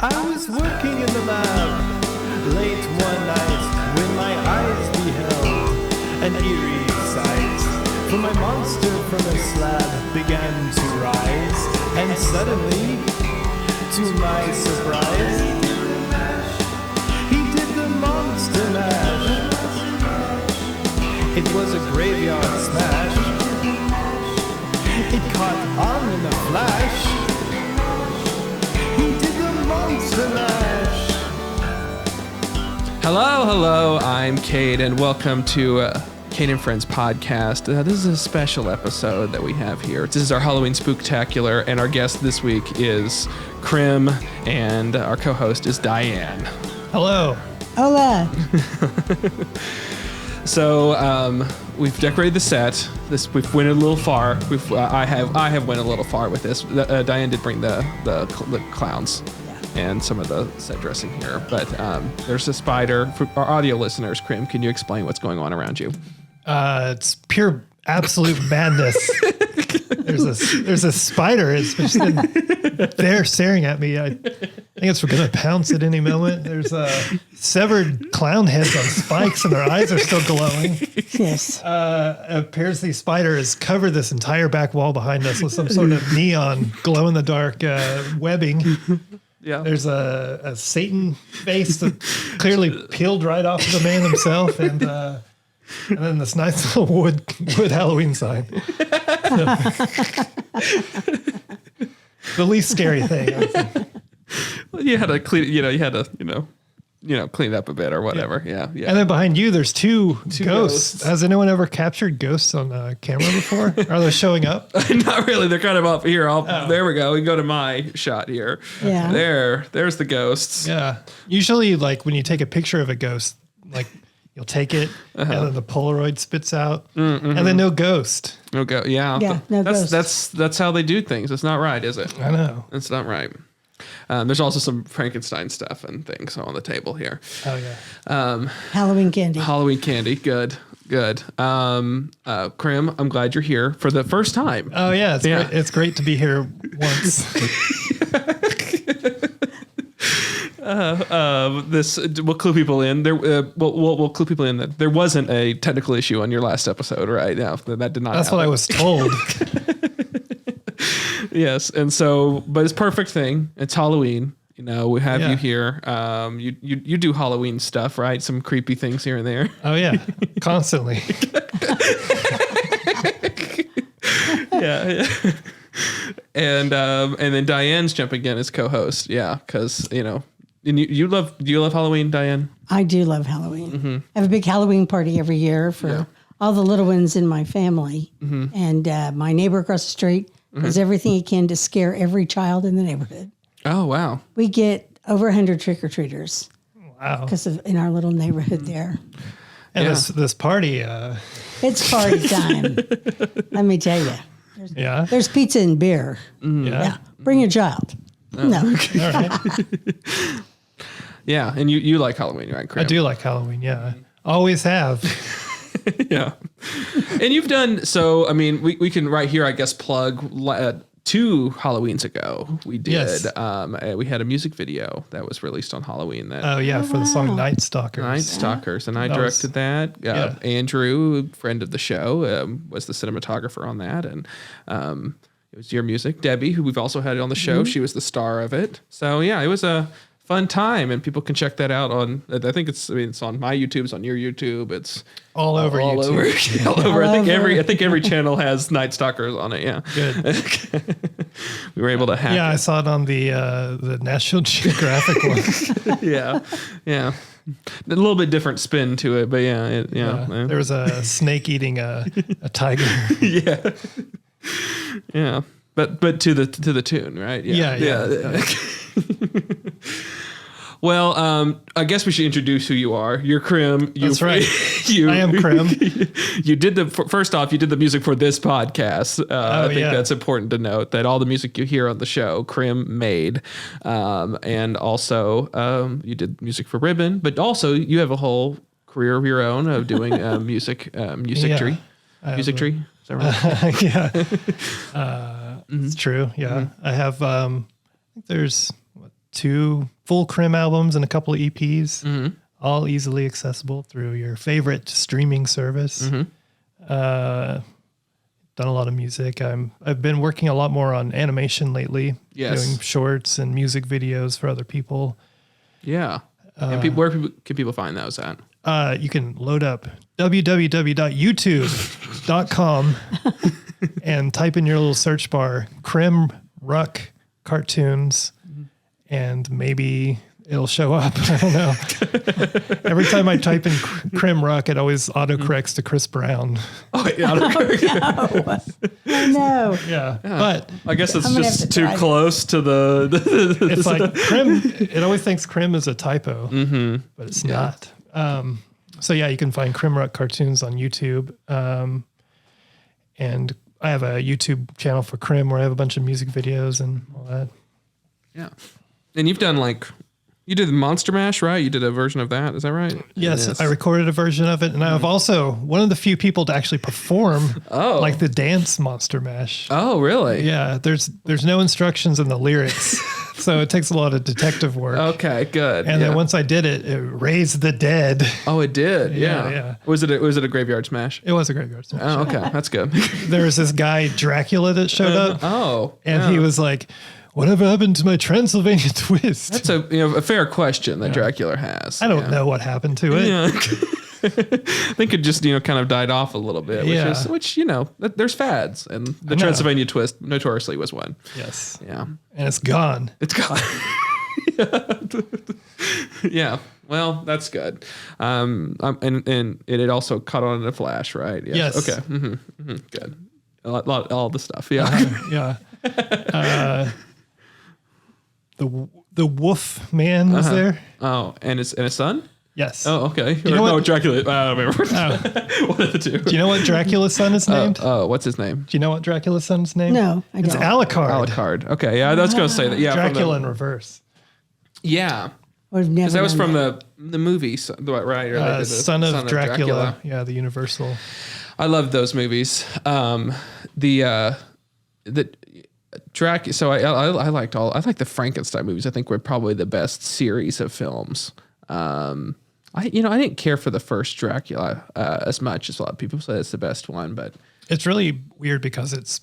I was working in the lab late one night when my eyes beheld an eerie sight. For my monster from the slab began to rise, and suddenly, to my surprise, he did the monster mash. It was a graveyard smash. It caught on in a flash. He did the monster mash. Hello, I'm Cade, and welcome to Cade Friends podcast. This is a special episode that we have here. This is our Halloween Spooktacular, and our guest this week is Chrim, and our co-host is Diane. Hello. Hola. So we've decorated the set. We've went a little far. I have went a little far with this. Diane did bring the clowns and some of the set dressing here, but there's a spider. For our audio listeners, Chrim, can you explain what's going on around you? It's pure absolute madness. There's a spider. It's just there staring at me. I think it's going to pounce at any moment. There's severed clown heads on spikes, and their eyes are still glowing. Yes. It appears the spider has covered this entire back wall behind us with some sort of neon glow-in-the-dark webbing. Yeah. There's a Satan face that clearly peeled right off of the man himself, and then this nice little wood Halloween sign. The least scary thing. Well, you had to clean. You had to clean it up a bit or whatever. Yeah. And then behind you, there's two ghosts. Has anyone ever captured ghosts on camera before? Are they showing up? Not really. They're kind of up here. There we go. We go to my shot here. Yeah. There's the ghosts. Yeah. Usually, like when you take a picture of a ghost, like you'll take it, and then the Polaroid spits out, and then no ghost. No go. Yeah. Yeah. No ghost. That's how they do things. It's not right, is it? I know. It's not right. There's also some Frankenstein stuff and things on the table here. Oh yeah. Halloween candy. Halloween candy. Good. Chrim, I'm glad you're here for the first time. Oh yeah. Great. It's great to be here once. We'll clue people in. We'll clue people in that there wasn't a technical issue on your last episode, right? No, that did not. That's happen. what I was told. Yes, and so, but it's a perfect thing. It's Halloween. We have you here. You do Halloween stuff, right? Some creepy things here and there. Oh yeah, constantly. Yeah. And then Diane's jumping in as co-host. Yeah, because And do you love Halloween, Diane? I do love Halloween. Mm-hmm. I have a big Halloween party every year for all the little ones in my family. Mm-hmm. And my neighbor across the street does everything he can to scare every child in the neighborhood. Oh, wow. We get over 100 trick-or-treaters. Wow. Because in our little neighborhood there. And this party. It's party time. Let me tell you. There's pizza and beer. Mm-hmm. Yeah. Bring your child. Oh. No. All right. Yeah, and you like Halloween, right, Chris? I do like Halloween, yeah. Always have. Yeah. And you've done, so, I mean, we can right here, I guess, plug 2 Halloweens ago. We did. Yes. We had a music video that was released on Halloween. For the song Night Stalkers. Night Stalkers. And I directed that. Andrew, friend of the show, was the cinematographer on that. And it was your music. Debbie, who we've also had on the show, she was the star of it. So, yeah, it was a fun time, and people can check that out on. I think it's on my YouTube, it's on your YouTube, it's all over YouTube. All over. I think every channel has Night Stalkers on it. Yeah, good. We were able to hack. Yeah, I saw it on the National Geographic one. yeah, a little bit different spin to it, but there was a snake eating a tiger. yeah, but to the tune, right? Yeah. Well, I guess we should introduce who you are. You're Chrim. That's right. I am Chrim. You did first off, you did the music for this podcast. I think that's important to note that all the music you hear on the show, Chrim made. And also, you did music for Ribbon, but also you have a whole career of your own of doing music tree. Music tree. Is that right? It's true. Yeah. I have, there's 2 full Chrim albums and a couple of EPs, all easily accessible through your favorite streaming service. Done a lot of music. I've been working a lot more on animation lately, doing shorts and music videos for other people. Yeah. And where can people find those at? You can load up www.youtube.com and type in your little search bar, Chrim Ruck Cartoons, and maybe it'll show up. I don't know. Every time I type in Chrim Ruck, it always autocorrects to Chris Brown. Oh, yeah, autocorrect. I know. Yeah. But I guess it's just too close to the. It's like Chrim. It always thinks Chrim is a typo, but it's not. So yeah, you can find Chrim Ruck Cartoons on YouTube. And I have a YouTube channel for Chrim where I have a bunch of music videos and all that. Yeah. And you've done you did Monster Mash, right? You did a version of that. Is that right? Yes. I recorded a version of it. And I've also one of the few people to actually perform like the dance Monster Mash. Oh, really? Yeah. There's no instructions in the lyrics. So it takes a lot of detective work. Okay, good. And then once I did it, it raised the dead. Oh, it did. Yeah. Yeah. Was it a graveyard smash? It was a graveyard smash. Oh, okay. That's good. There was this guy, Dracula, that showed up. And he was like, whatever happened to my Transylvania twist? That's a fair question that Dracula has. I don't know what happened to it. Yeah. I think it just kind of died off a little bit, which there's fads, and the Transylvania twist notoriously was one. Yes. Yeah. And it's gone. It's gone. Yeah. Well, that's good. And it also caught on in a flash, right? Yes. Okay. Good. All the stuff. Yeah. Yeah. The Wolf Man was there. Oh, and his son. Yes. Oh, okay. You know what? Dracula. I don't remember. One of the two. Do you know what Dracula's son is named? What's his name? Do you know what Dracula's son's name? No, I don't. It's Alucard. Alucard. Okay, yeah, I was going to say that. Yeah, Dracula in reverse. Yeah. Because that was from the movie, right? Or Son of Dracula. Yeah, the Universal. I love those movies. So I liked the Frankenstein movies. I think were probably the best series of films. I didn't care for the first Dracula as much as a lot of people say it's the best one, but it's really weird because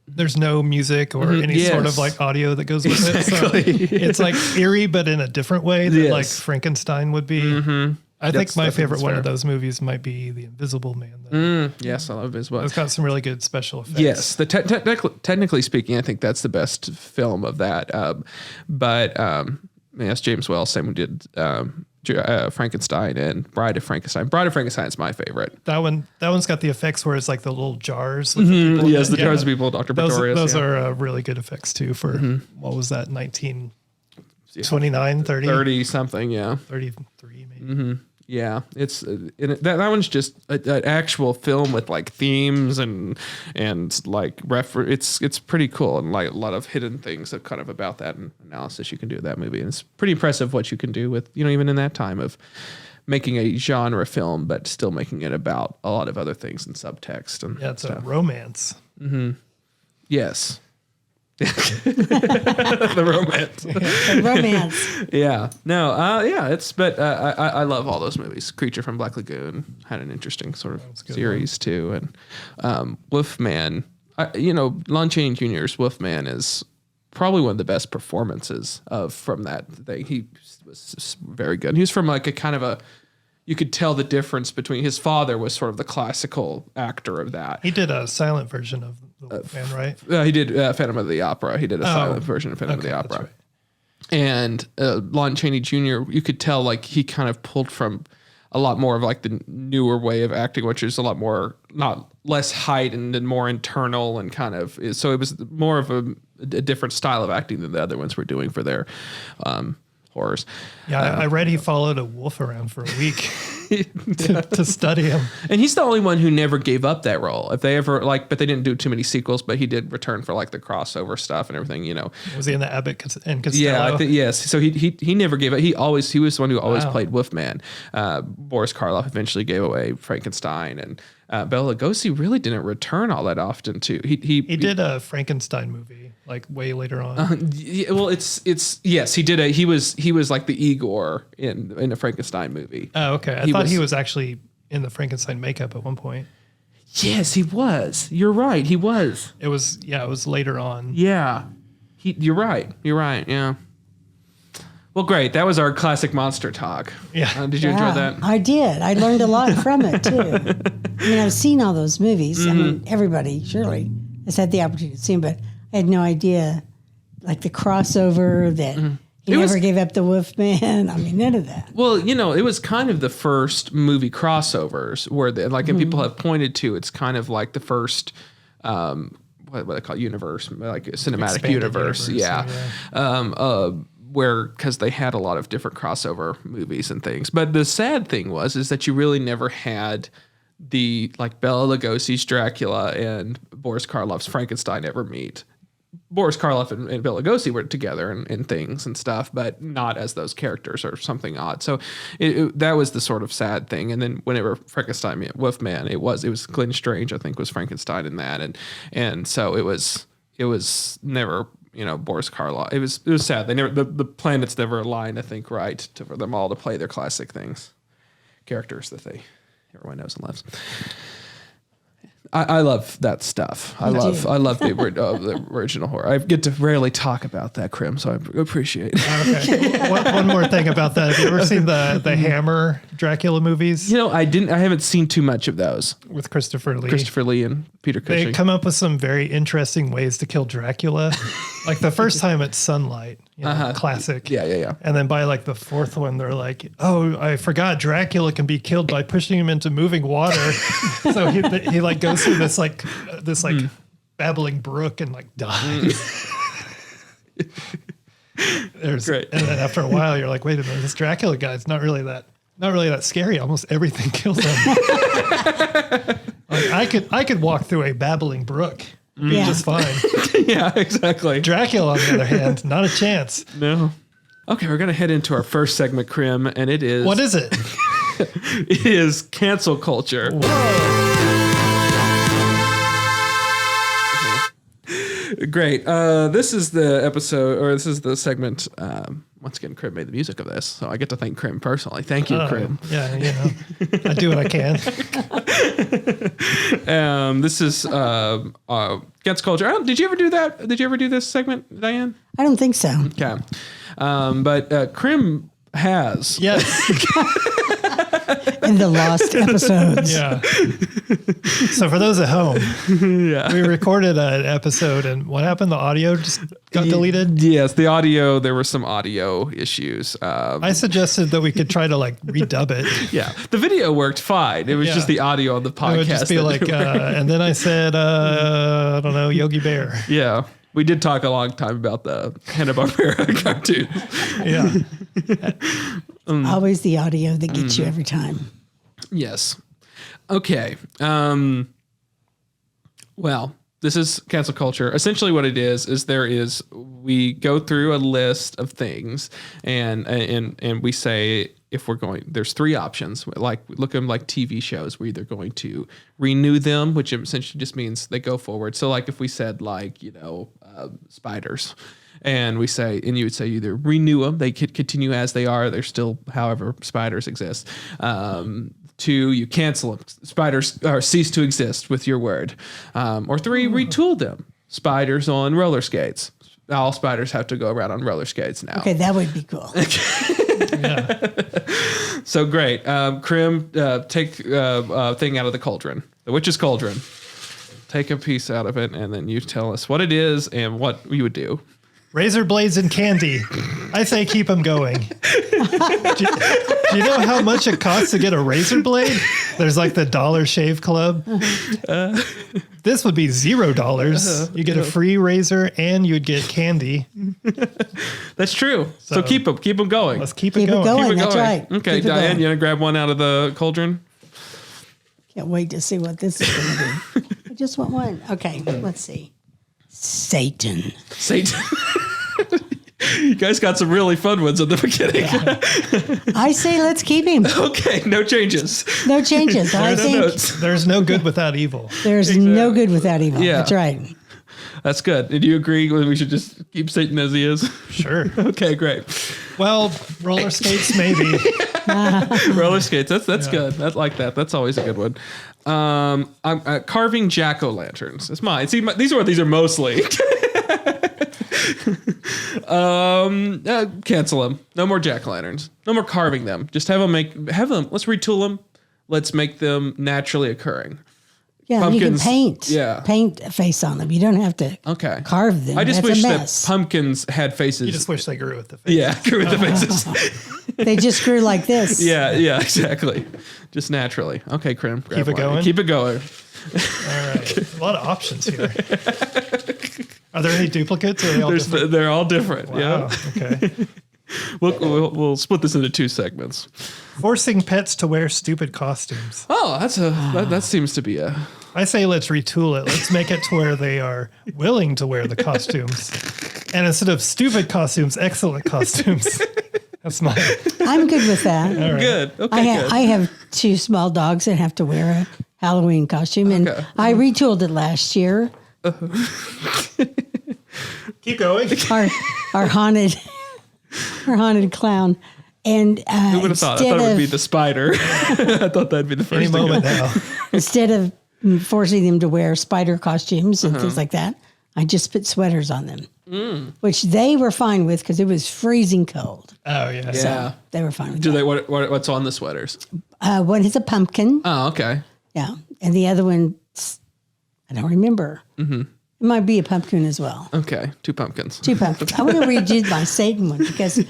there's no music or any sort of like audio that goes with it. So it's like eerie, but in a different way than like Frankenstein would be. I think my favorite one of those movies might be The Invisible Man. Yes, I love Invisible Man. It's got some really good special effects. Yes, technically speaking, I think that's the best film of that. But yes, James Whale, same who did Frankenstein and Bride of Frankenstein. Bride of Frankenstein is my favorite. That one's got the effects where it's like the little jars. With the jars of people, Dr. Pretorius. Those are really good effects too for, what was that, 1929, 30? 30 something, yeah. 33 maybe. Yeah, it's that one's just an actual film with like themes and like it's pretty cool, and like a lot of hidden things that kind of about that and analysis you can do with that movie. And it's pretty impressive what you can do with even in that time of making a genre film, but still making it about a lot of other things and subtext and it's stuff. a romance. Yes. The romance. The romance. Yeah. No. I love all those movies. Creature from Black Lagoon had an interesting sort of series too, and Wolfman. Lon Chaney Jr.'s Wolfman is probably one of the best performances from that thing. He was very good. He was from like a kind of a. You could tell the difference between his father was sort of the classical actor of that. He did a silent version of the Wolfman, right? He did Phantom of the Opera. He did a silent version of Phantom of the Opera. Right. And Lon Chaney Jr., you could tell like he kind of pulled from a lot more of like the newer way of acting, which is a lot more, less heightened and more internal and kind of, so it was more of a different style of acting than the other ones were doing for their horrors. Yeah, I read he followed a wolf around for a week to study him. And he's the only one who never gave up that role. If they ever but they didn't do too many sequels, but he did return for like the crossover stuff and everything, Was he in the Abbott and Costello? Yeah, I think yes. So he never gave up. He was the one who always played Wolfman. Boris Karloff eventually gave away Frankenstein, and Bela Lugosi really didn't return all that often too. He did a Frankenstein movie like way later on. Well, yes, he did. He was like the Igor in a Frankenstein movie. Oh, okay. I thought he was actually in the Frankenstein makeup at one point. Yes, he was. You're right. He was. It was later on. Yeah. You're right. Yeah. Well, great. That was our classic monster talk. Yeah. Did you enjoy that? I did. I learned a lot from it too. I mean, I've seen all those movies. I mean, everybody surely has had the opportunity to see them, but I had no idea, like the crossover that he never gave up the Wolfman. I mean, none of that. Well, it was kind of the first movie crossovers where, and people have pointed to, it's kind of like the first, what they call universe, like a cinematic Expanded universe. Yeah. Where, because they had a lot of different crossover movies and things. But the sad thing is that you really never had the, like, Bela Lugosi's Dracula and Boris Karloff's Frankenstein ever meet. Boris Karloff and Bela Lugosi were together in things and stuff, but not as those characters or something odd. So that was the sort of sad thing. And then whenever Frankenstein met Wolfman, it was Glenn Strange, I think, was Frankenstein in that, and so it was never Boris Karloff. It was sad. They never the planets never aligned, I think, right for them all to play their classic characters that everyone knows and loves. I love that stuff. I love the original horror. I get to rarely talk about that, Chrim, so I appreciate it. Okay. One more thing about that. Have you ever seen the Hammer Dracula movies? I haven't seen too much of those. With Christopher Lee and Peter Cushing. They come up with some very interesting ways to kill Dracula. Like the first time it's sunlight, classic. Yeah. And then by like the fourth one, they're like, "Oh, I forgot Dracula can be killed by pushing him into moving water." So he like goes through this babbling brook and like dies. Great. And then after a while, you're like, "Wait a minute, this Dracula guy's not really that scary. Almost everything kills him." Like I could walk through a babbling brook. Just fine. Yeah, exactly. Dracula, on the other hand, not a chance. No. Okay, we're going to head into our first segment, Chrim, and it is... What is it? It is cancel culture. Whoa. Great. This is the episode, or this is the segment. Once again, Chrim made the music of this, so I get to thank Chrim personally. Thank you, Chrim. Yeah, I do what I can. This is cancel culture. Did you ever do that? Did you ever do this segment, Diane? I don't think so. Okay. But Chrim has. Yes. In the lost episodes. Yeah. So for those at home, we recorded an episode, and what happened? The audio just got deleted? Yes, the audio, there were some audio issues. I suggested that we could try to like redub it. Yeah. The video worked fine. It was just the audio on the podcast. It would just be like, and then I said, I don't know, Yogi Bear. Yeah. We did talk a long time about the Hanna-Barbera cartoon. Yeah. Always the audio that gets you every time. Yes. Okay. Well, this is cancel culture. Essentially what it is we go through a list of things and we say, if we're going, there's three options. Like look at them like TV shows. We're either going to renew them, which essentially just means they go forward. So like if we said like, spiders, and we say, and you would say either renew them, they could continue as they are. They're still, however, spiders exist. Two, you cancel them. Spiders cease to exist with your word. Or three, retool them. Spiders on roller skates. All spiders have to go around on roller skates now. Okay, that would be cool. So great. Chrim, take thing out of the cauldron. The witch's cauldron. Take a piece out of it, and then you tell us what it is and what you would do. Razor blades and candy. I say keep them going. Do you know how much it costs to get a razor blade? There's like the Dollar Shave Club. This would be $0. You get a free razor and you'd get candy. That's true. So keep them going. Let's keep it going. Keep it going. That's right. Okay, Diane, you want to grab one out of the cauldron? Can't wait to see what this is going to be. I just want one. Okay, let's see. Satan. You guys got some really fun ones at the beginning. Yeah. I say let's keep him. Okay, no changes. No changes. I think there's no good without evil. There's no good without evil. Yeah. That's right. That's good. Did you agree we should just keep Satan as he is? Sure. Okay, great. Well, roller skates, maybe. Roller skates. That's good. I like that. That's always a good one. I'm carving jack-o'-lanterns. It's mine. See, these are mostly. Cancel them. No more jack-o'-lanterns. No more carving them. Just have them. Let's retool them. Let's make them naturally occurring. Yeah, Pumpkins, you can paint a face on them. You don't have to carve them. I just That's wish a that mess. pumpkins had faces. You just wish they grew with the face. Yeah, grew with the faces. They just grew like this. Yeah, exactly. Just naturally. Okay, Chrim. Keep it going? Keep it going. All right. A lot of options here. Are there any duplicates? Or are they all different? They're all different. Wow. Yeah. Okay. We'll split this into 2 segments. Forcing pets to wear stupid costumes. Oh, that seems to be a. I say let's retool it. Let's make it to where they are willing to wear the costumes. And instead of stupid costumes, excellent costumes. That's mine. I'm good with that. All right. Good. Okay. Good. I have 2 small dogs that have to wear a Halloween costume, and I retooled it last year. Keep going. Our haunted clown. And Who would have thought? I thought it would be the spider. I thought that'd be the first Any thing. moment now. Instead of forcing them to wear spider costumes and things like that, I just put sweaters on them, which they were fine with because it was freezing cold. Oh, yeah. Yeah. They were fine with Do that. they? What's on the sweaters? One is a pumpkin. Oh, okay. Yeah. And the other one, I don't remember. Mm-hmm. It might be a pumpkin as well. Okay. 2 pumpkins. 2 pumpkins. I want to redo my Satan one because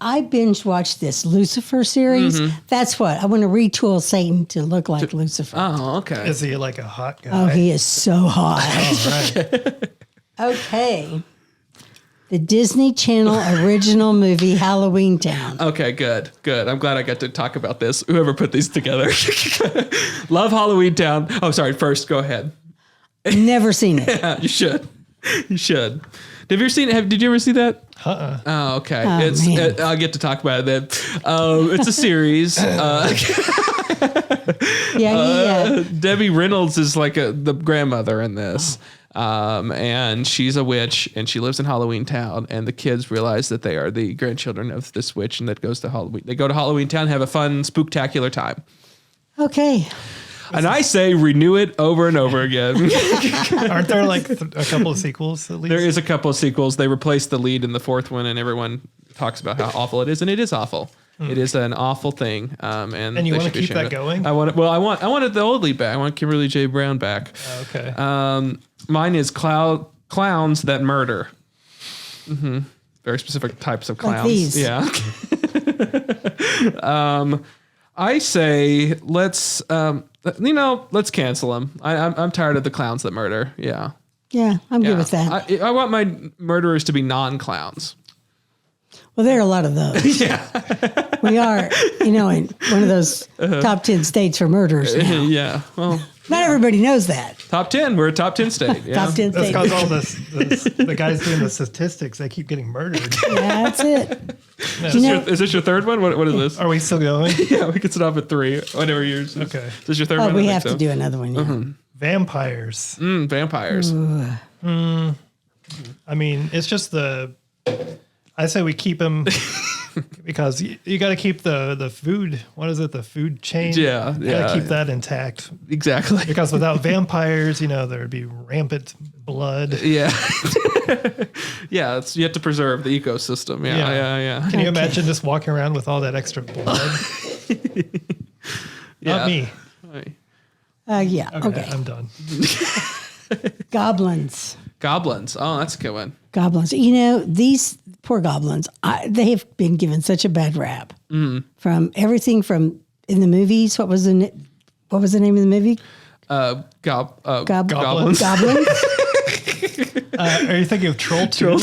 I binge watched this Lucifer series. That's what I want to retool Satan to look like Lucifer. Oh, okay. Is he like a hot guy? Oh, he is so hot. All right. Okay. The Disney Channel original movie Halloween Town. Okay, good. I'm glad I got to talk about this. Whoever put these together. Love Halloween Town. Oh, sorry. First, go ahead. Never seen it. Yeah, you should. You should. Have you seen it? Did you ever see that? Oh, okay. Man. I'll get to talk about it then. It's a series. Debbie Reynolds is like the grandmother in this. And she's a witch and she lives in Halloween Town, and the kids realize that they are the grandchildren of this witch and that goes to Halloween. They go to Halloween Town, have a fun, spooktacular time. Okay. And I say renew it over and over again. Aren't there like a couple of sequels at least? There is a couple of sequels. They replaced the lead in the 4th one, and everyone talks about how awful it is, and it is awful. It is an awful thing. And you want to keep that going? I wanted the old lead back. I want Kimberly J. Brown back. Okay. Mine is clowns that murder. Very specific types of clowns. Like these. Yeah. I say let's cancel them. I'm tired of the clowns that murder. Yeah. Yeah, I'm good with that. I want my murderers to be non-clowns. Well, there are a lot of those. Yeah. We are, in one of those top 10 states for murders now. Yeah. Well, not everybody knows that. top 10. We're a top 10 state. Yeah. Top 10 That's states. because all the guys doing the statistics, they keep getting murdered. Yeah, that's it. Is this your 3rd one? What is this? Are we still going? Yeah, we can stop at 3. Whatever yours. Okay. Is this your 3rd one? We have to do another one. Yeah. Vampires. Vampires. I mean, it's just I say we keep them because you got to keep the food. What is it? The food chain. Yeah. Got to keep that intact. Exactly. Because without vampires, there'd be rampant blood. Yeah. Yeah. You have to preserve the ecosystem. Yeah. Can you imagine just walking around with all that extra blood? Not me. Yeah. Okay. I'm done. Goblins. Oh, that's a good one. Goblins. These poor goblins, they have been given such a bad rap from everything from in the movies. What was the name of the movie? Goblins. Goblins. Are you thinking of Troll 2?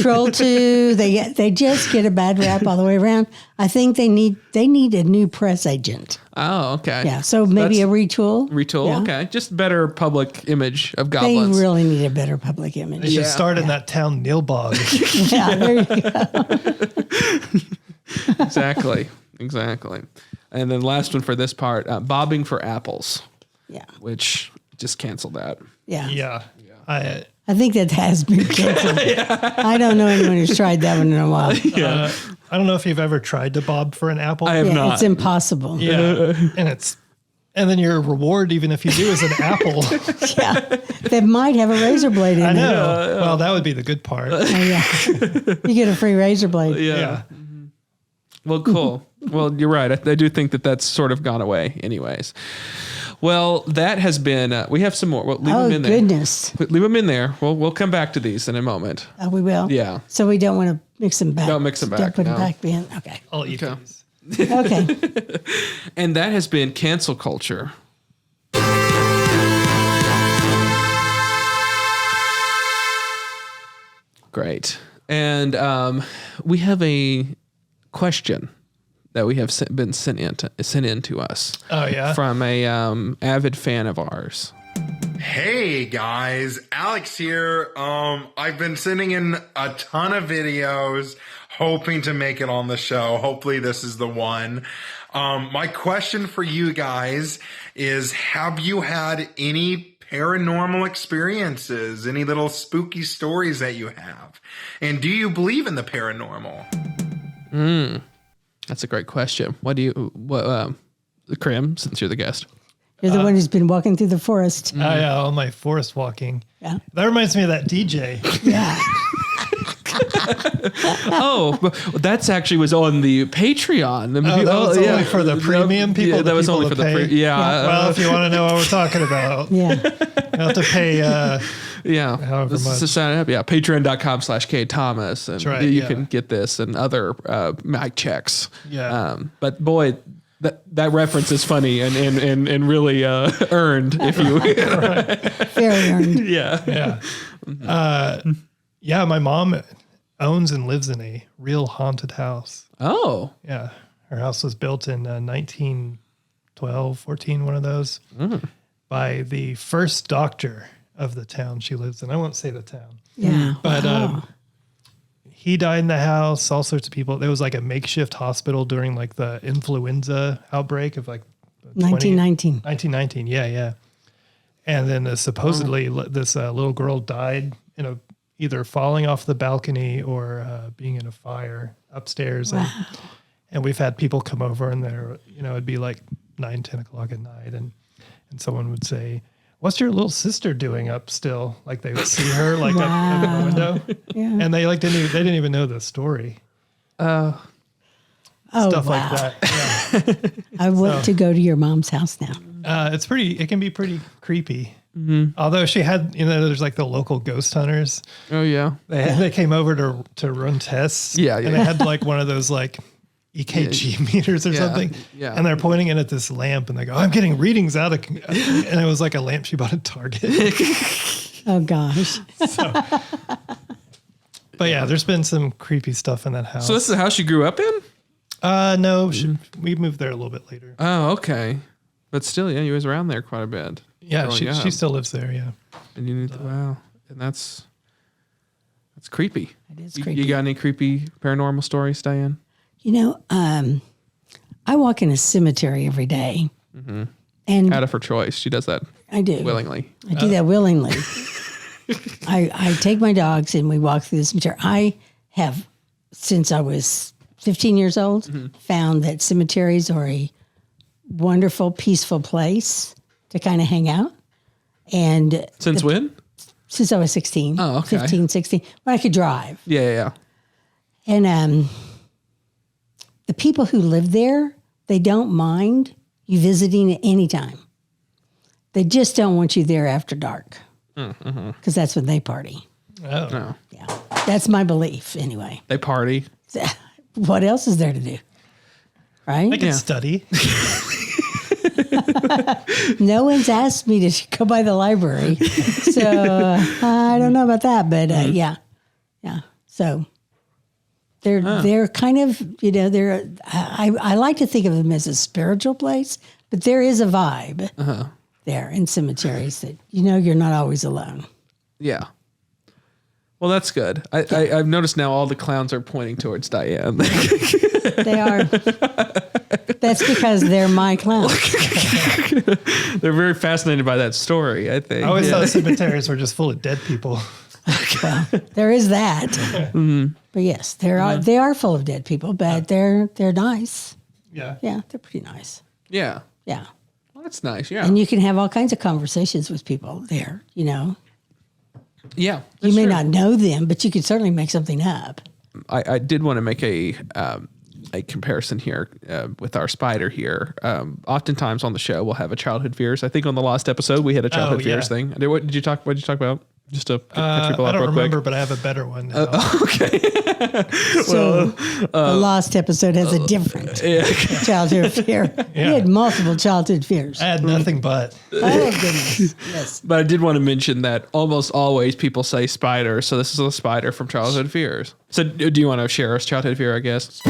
Troll 2, they just get a bad rap all the way around. I think they need a new press agent. Oh, okay. Yeah, so maybe a retool. Retool, okay. Just better public image of goblins. They really need a better public image. They should start in that town, Nilbog. Yeah, there you go. Exactly. And then last one for this part, bobbing for apples. Yeah. Which just cancel that. Yeah. Yeah. I think that has been canceled. I don't know anyone who's tried that one in a while. I don't know if you've ever tried to bob for an apple. I have not. It's impossible. Yeah. And then your reward, even if you do, is an apple. Yeah. That might have a razor blade in it. I know. Well, that would be the good part. Oh, yeah. You get a free razor blade. Yeah. Well, cool. Well, you're right. I do think that that's sort of gone away anyways. Well, that has been, we have some more. Well, leave them in there. Goodness. Leave them in there. We'll come back to these in a moment. Oh, we will? Yeah. So we don't want to mix them back. Don't mix them back, Don't put no. them back in. Okay. I'll eat Okay. these. Okay. And that has been cancel culture. Great. And we have a question that we have been sent in to us. Oh, yeah? From a avid fan of ours. Hey guys, Alex here. I've been sending in a ton of videos hoping to make it on the show. Hopefully this is the one. My question for you guys is, have you had any paranormal experiences? Any little spooky stories that you have? And do you believe in the paranormal? That's a great question. Chrim, since you're the guest. You're the one who's been walking through the forest. Oh, yeah, all my forest walking. Yeah. That reminds me of that DJ. Yeah. That's actually was on the Patreon. That was only for the premium people? Yeah, the that was people only that for pay? the Well, if you want to know what we're talking about, Yeah. you have to pay. However much. Sign up. Yeah. Patreon.com/Cade Thomas. And That's right, you yeah. can get this and other mic checks. Yeah. But boy, that reference is funny and really earned, if you Very earned. Yeah. Yeah, my mom owns and lives in a real haunted house. Oh. Yeah. Her house was built in 1912, 14, one of those, by the first doctor of the town she lives in. I won't say the town. Yeah. But he died in the house, all sorts of people. There was like a makeshift hospital during like the influenza outbreak of like 1919. 1919, yeah. And then supposedly this little girl died in either falling off the balcony or being in a fire upstairs. Wow. And we've had people come over and it'd be like 9, 10 o'clock at night. And someone would say, "What's your little sister doing up still?" Like they would see her like up in the window. Yeah. And they didn't even know the story. Oh, Stuff wow. like that. Yeah. I want to go to your mom's house now. It can be pretty creepy. Mm-hmm. Although she had, there's like the local ghost hunters. Oh yeah. They came over to run tests. Yeah. And they had like one of those like EKG meters or something. Yeah. And they're pointing it at this lamp and they go, "I'm getting readings out of," and it was like a lamp she bought at Target. Oh gosh. But yeah, there's been some creepy stuff in that house. So this is the house you grew up in? No, we moved there a little bit later. Oh, okay. But still, yeah, you was around there quite a bit. Yeah, she still lives there. Yeah. And you need wow. And that's creepy. It is You creepy. got any creepy paranormal stories, Diane? I walk in a cemetery every day. Mm-hmm. And Out of her choice. She does that I do. willingly. I do that willingly. I take my dogs and we walk through the cemetery. I have, since I was 15 years old, found that cemeteries are a wonderful, peaceful place to kind of hang out. And Since when? since I was 16, Oh, okay. 15, 16, when I could drive. Yeah. And the people who live there, they don't mind you visiting at any time. They just don't want you there after dark because that's when they party. Oh. No. Yeah, that's my belief anyway. They party. What else is there to do? Right? I can study. No one's asked me to go by the library, so I don't know about that. But yeah. So they're kind of, they're. I like to think of them as a spiritual place, but there is a vibe there in cemeteries that you're not always alone. Yeah. Well, that's good. I've noticed now all the clowns are pointing towards Diane. They are. That's because they're my clowns. They're very fascinated by that story, I think. I always thought cemeteries were just full of dead people. Well, there is that. But yes, they are full of dead people, but they're nice. Yeah. Yeah, they're pretty nice. Yeah. Yeah. Well, that's nice. Yeah. And you can have all kinds of conversations with people there, Yeah. You may not know them, but you could certainly make something up. I did want to make a comparison here with our spider here. Oftentimes on the show, we'll have a childhood fears. I think on the last episode, we had a childhood fears thing. What did you talk about? Just to catch people up I don't real remember, quick. but I have a better one now. Okay. So the last episode has a different childhood fear. You had multiple childhood fears. I had nothing but. Oh, goodness. Yes. But I did want to mention that almost always people say spider. So this is a spider from childhood fears. So do you want to share a childhood fear, I guess?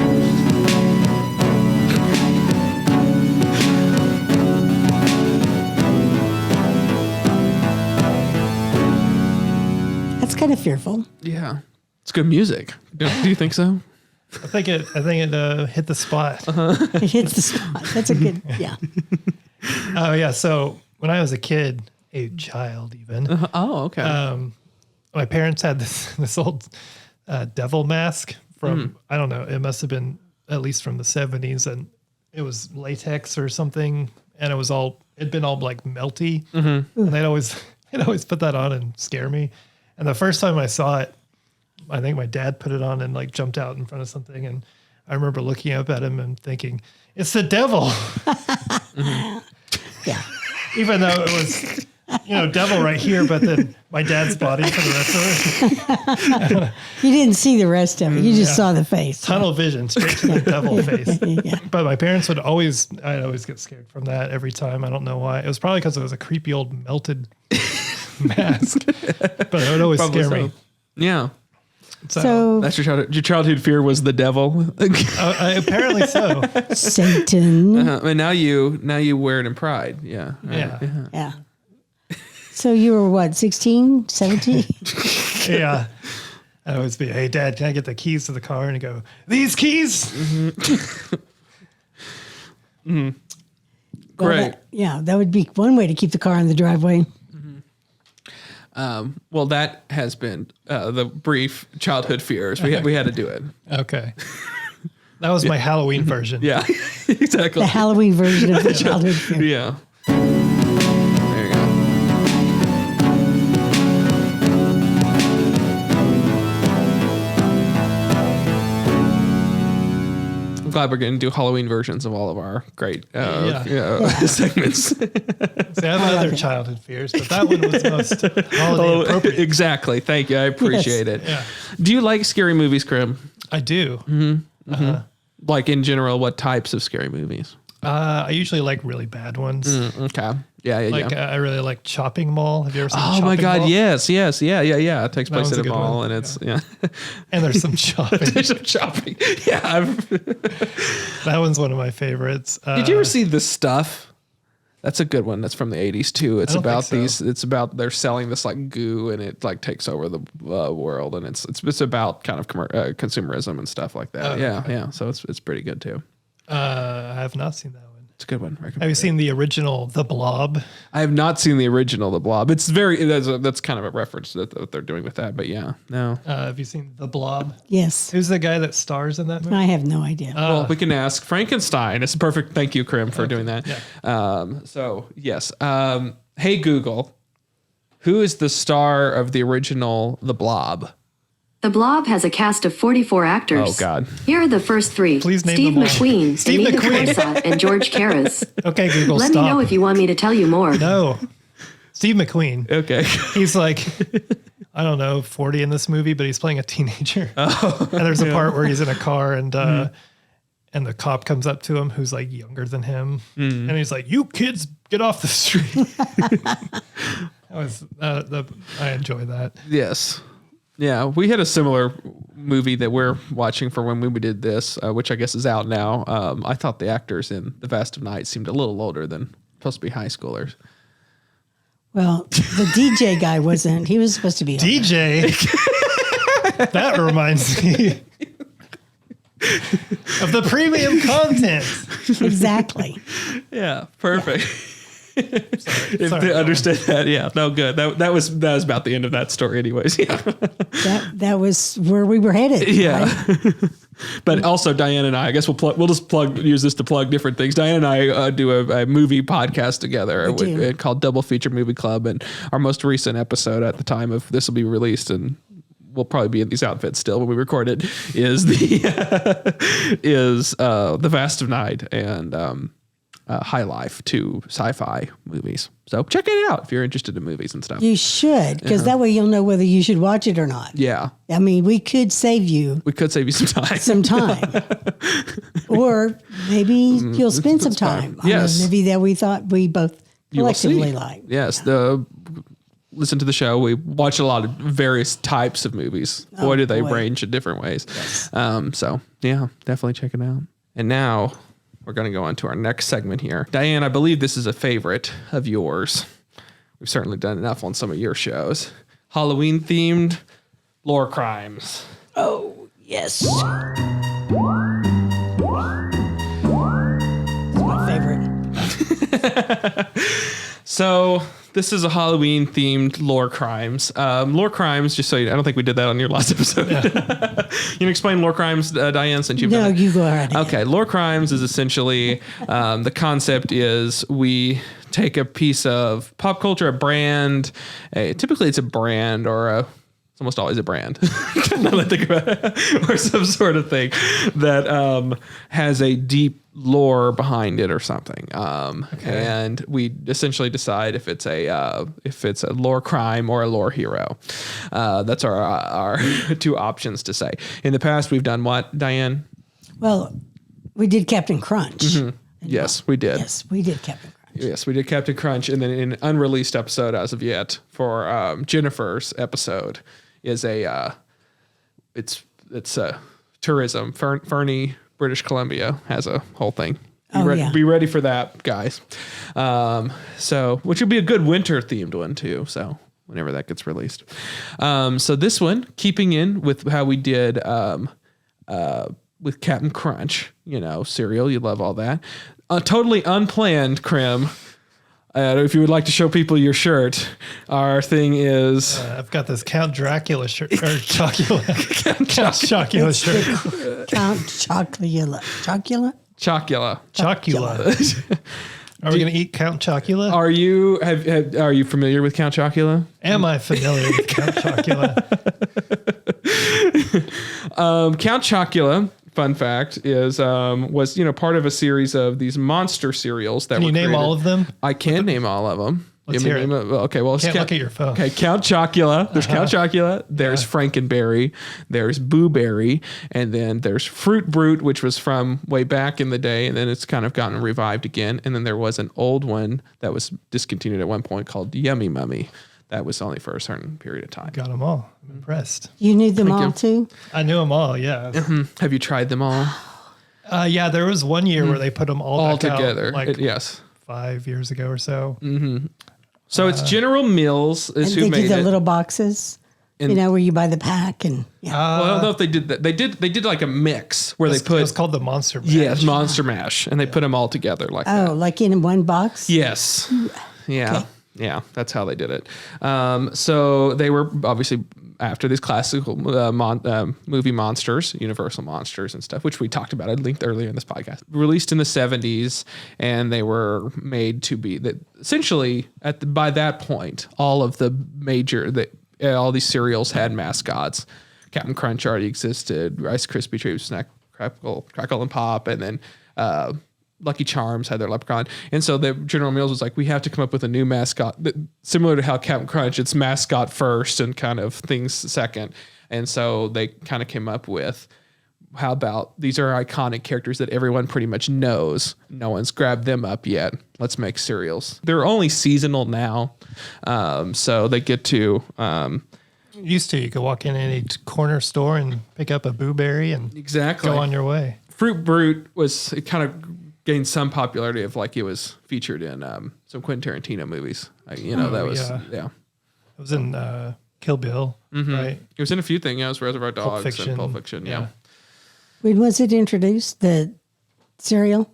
That's kind of fearful. Yeah. It's good music. Do you think so? I think it hit the spot. It hits the spot. That's a good, yeah. Oh yeah. So when I was a kid, a child even, Oh, okay. my parents had this old devil mask from I don't know. It must have been at least from the 70s, and it was latex or something, and it'd been all like melty, and they'd always put that on and scare me. And the first time I saw it, I think my dad put it on and like jumped out in front of something, and I remember looking up at him and thinking, "It's the devil." Yeah. Even though it was, devil right here, but then my dad's body for the rest of it. You didn't see the rest of it. You just saw the face. Tunnel vision, straight to the devil face. Yeah. But my parents I'd always get scared from that every time. I don't know why. It was probably because it was a creepy old melted mask, but it would always scare me. Yeah. So That's your childhood fear was the devil. Apparently so. Satan. And now you wear it in pride. Yeah. Yeah. So you were what, 16, 17? Yeah. I'd always be, "Hey, Dad, can I get the keys to the car?" And he'd go, "These keys?" Well, Great. that would be one way to keep the car in the driveway. Well, that has been the brief childhood fears. We had to do it. Okay. That was my Halloween version. Yeah, exactly. The Halloween version of the childhood fear. Yeah. There you go. I'm glad we're going to do Halloween versions of all of our great segments. See, I have other childhood fears, but that one was most holiday appropriate. Exactly. Thank you. I appreciate it. Yeah. Do you like scary movies, Chrim? I do. Like in general, what types of scary movies? I usually like really bad ones. Okay. Yeah. I really like Chopping Mall. Have you ever seen Oh Chopping my God! Mall? Yes. Yeah. It takes place one's at a a good mall, one. and it's And there's some chopping. There's some shopping. Yeah. That one's one of my favorites. Did you ever see The Stuff? That's a good one. That's from the 80s too. It's I don't about think so. It's about they're selling this like goo, and it like takes over the world, and it's about kind of consumerism and stuff like that. Oh, Yeah. okay. Yeah. So it's pretty good too. I have not seen that one. It's a good one. Have you seen the original The Blob? I have not seen the original The Blob. It's that's kind of a reference that they're doing with that. But yeah, no. Have you seen The Blob? Yes. Who's the guy that stars in that movie? I have no idea. Well, we can ask Frankenstein. It's perfect. Thank you, Chrim, for doing that. Yeah. So yes. Hey Google, who is the star of the original The Blob? The Blob has a cast of 44 actors. Oh God. Here are the first three. Please name Steve them all. McQueen, Steve Anita McQueen. Corsat, and George Karras. Okay, Google, Let stop. me know if you want me to tell you more. No. Steve McQueen. Okay. He's like, I don't know, 40 in this movie, but he's playing a teenager. And there's a part where he's in a car and and the cop comes up to him who's like younger than him, and he's like, "You kids, get off the street." I enjoy that. Yes. Yeah, we had a similar movie that we're watching for when we did this, which I guess is out now. I thought the actors in The Vast of Night seemed a little older than supposed to be high schoolers. Well, the DJ guy wasn't. He was supposed to be older. DJ. That reminds me of the premium content. Exactly. Yeah, perfect. Sorry, To understand that, yeah, no, good. That was about the end of that story, anyways. Yeah, That was where we were headed. yeah. Right? But also, Diane and I guess we'll just use this to plug different things. Diane and I do a movie podcast together called Double Feature Movie Club, and our most recent episode at the time of this will be released, and we'll probably be in these outfits still when we record it, is the Vast of Night and High Life, 2 sci-fi movies. So check it out if you're interested in movies and stuff. You should, because that way you'll know whether you should watch it or not. Yeah. I mean, we could save you some time. Or maybe you'll spend some time on a movie that we thought we both collectively liked. Yes. Listen to the show. We watch a lot of various types of movies. Boy, do they range in different ways. Yes. So yeah, definitely check it out. And now we're going to go on to our next segment here. Diane, I believe this is a favorite of yours. We've certainly done enough on some of your shows. Halloween themed lore crimes. Oh, yes. It's my favorite. So this is a Halloween themed lore crimes. Lore crimes, just so I don't think we did that on your last episode. Yeah. You can explain lore crimes, Diane, since you've done it. You go ahead. Okay, lore crimes is essentially the concept is we take a piece of pop culture, a brand. Typically, it's a brand or it's almost always a brand. Now that I think about it, or some sort of thing that has a deep lore behind it or something. And we essentially decide if it's a lore crime or a lore hero. That's our 2 options to say. In the past, we've done what, Diane? Well, we did Captain Crunch. Mm-hmm. Yes, we did. Yes, we did Captain Crunch. Yes, we did Captain Crunch. And then in an unreleased episode as of yet for Jennifer's episode is it's tourism. Fernie, British Columbia has a whole thing. Be ready for that, guys. So, which will be a good winter themed one too. So whenever that gets released. So this one, keeping in with how we did with Captain Crunch, cereal, you love all that. Totally unplanned, Chrim. If you would like to show people your shirt, our thing is... I've got this Count Dracula shirt, or Chocula. Count Chocula shirt. Count Chocula. Chocula. Are we going to eat Count Chocula? Are you familiar with Count Chocula? Am I familiar with Count Chocula? Count Chocula, fun fact, was part of a series of these monster cereals that Can you name all of them? I can name all of them. Let's hear it. Okay, well, Can't look at your phone. Okay, Count Chocula. There's Count Chocula. There's Frankenberry. There's Boo Berry, and then there's Fruit Brute, which was from way back in the day, and then it's kind of gotten revived again. And then there was an old one that was discontinued at one point called Yummy Mummy. That was only for a certain period of time. Got them all. I'm impressed. You knew them all too? I knew them all, yeah. Mm-hmm. Have you tried them all? Yeah, there was one year where they put them all together. Out, yes. 5 years ago or so. Mm-hmm. So it's General Mills is who made it. They did the little boxes, where you buy the pack and. Well, I don't know if they did that. They did like a mix where they put. It was called the Monster Mash. Yes, Monster Mash, and they put them all together like that. Oh, like in one box. Yes. Yeah. Okay. Yeah, that's how they did it. So they were obviously after these classical movie monsters, Universal monsters and stuff, which we talked about. I linked earlier in this podcast. Released in the 70s, and they were made to be that essentially by that point, all of the major all these cereals had mascots. Captain Crunch already existed. Rice Krispie Treats, Snack, Crackle and Pop, and then Lucky Charms had their leprechaun. And so the General Mills was like, we have to come up with a new mascot similar to how Captain Crunch, it's mascot first and kind of things second. And so they kind of came up with how about these are iconic characters that everyone pretty much knows. No one's grabbed them up yet. Let's make cereals. They're only seasonal now. So they get to, Used to, you could walk in any corner store and pick up a Boo Berry and exactly go on your way. Fruit Brute it kind of gained some popularity of like it was featured in some Quentin Tarantino movies. It was in Kill Bill, right? It was in a few things. Yeah, it was Reservoir Dogs Fiction. and Pulp Fiction. Yeah. When was it introduced, the cereal?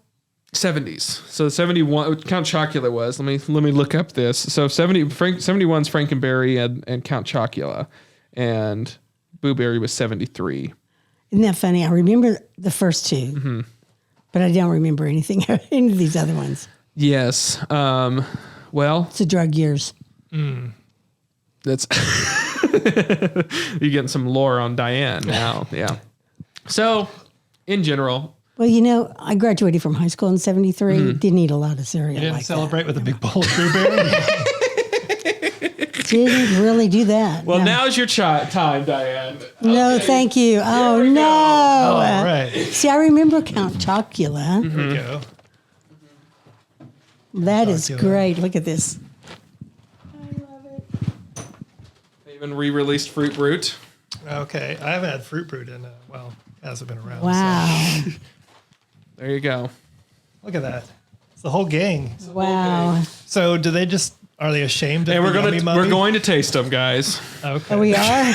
70s. So 71 Count Chocula was. Let me look up this. So 71's Frankenberry and Count Chocula, and Boo Berry was 73. Isn't that funny? I remember the first two, but I don't remember any of these other ones. Yes. Well, it's the drug years. That's you're getting some lore on Diane now. Yeah. So, in general, well, I graduated from high school in '73. Didn't eat a lot of cereal. You didn't like celebrate with a big bowl of Boo Berry. Didn't really do that. Well, now's your time, Diane. No, thank you. Oh no! All right. See, I remember Count Chocula. Here we go. That is great. Look at this. They even re-released Fruit Brute. Okay, I haven't had Fruit Brute in hasn't been around. Wow! So. There you go. Look at that. It's the whole gang. Wow! So are they ashamed of we're going to taste them, guys. Okay. Oh, we are?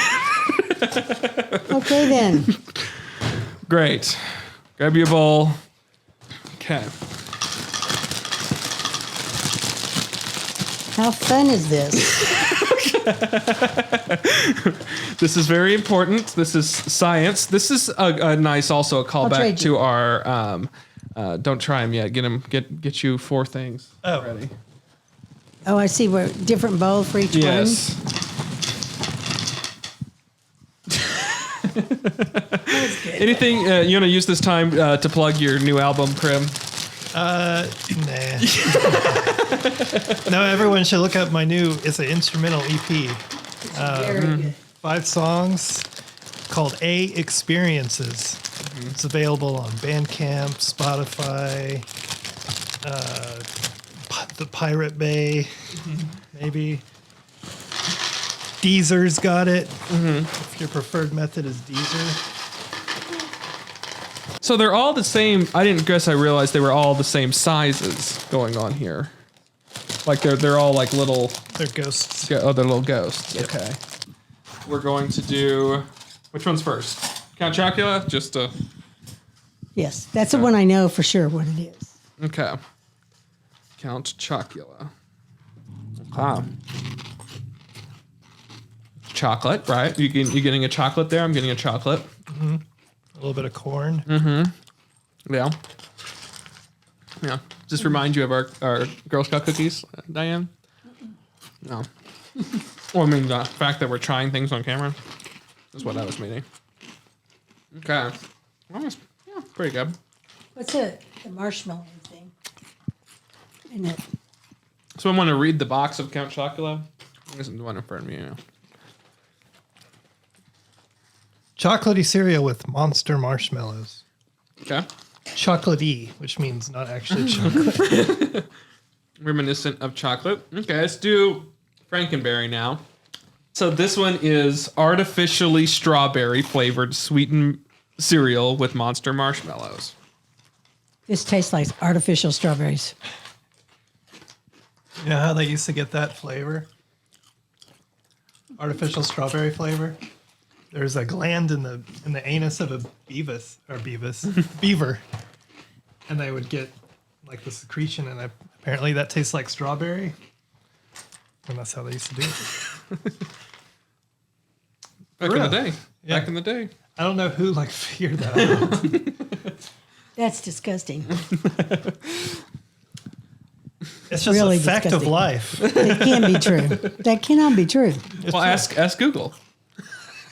Okay, then. Great. Grab your bowl. Okay. How fun is this? This is very important. This is science. This is a nice, also a callback to our, don't try them yet. Get you 4 things ready. Oh, I see. We're different bowl for each one. Yes. Anything you want to use this time to plug your new album, Chrim? Nah. No, everyone should look up it's an instrumental EP. Very good. 5 songs called A Experiences. It's available on Bandcamp, Spotify, the Pirate Bay, maybe. Deezer's got it. If your preferred method is Deezer. So they're all the same. I realized they were all the same sizes going on here. Like they're all like little. They're ghosts. They're little ghosts. Yep. Okay. We're going to do. Which one's first? Count Chocula? Yes, that's the one I know for sure what it is. Okay. Count Chocula. Okay. Chocolate, right? You getting a chocolate there? I'm getting a chocolate. Mm-hmm. A little bit of corn. Mm-hmm. Yeah. Yeah. Just remind you of our Girl Scout cookies, Diane? No. Well, I mean, the fact that we're trying things on camera is what I was meaning. Okay. Well, yeah, pretty good. What's the marshmallow thing in it? So I want to read the box of Count Chocula. This is the one in front of me now. Chocolatey cereal with monster marshmallows. Okay. Chocolatey, which means not actually chocolate. Reminiscent of chocolate. Okay, let's do Frankenberry now. So this one is artificially strawberry flavored sweetened cereal with monster marshmallows. This tastes like artificial strawberries. You know how they used to get that flavor? Artificial strawberry flavor? There's a gland in the anus of a beaver, and they would get like the secretion, and apparently that tastes like strawberry, and that's how they used to do it. Back in the day. Yeah. Back in the day. I don't know who figured that out. That's disgusting. It's just really a fact disgusting. Of life. It can't be true. That cannot be true. Well, ask Google.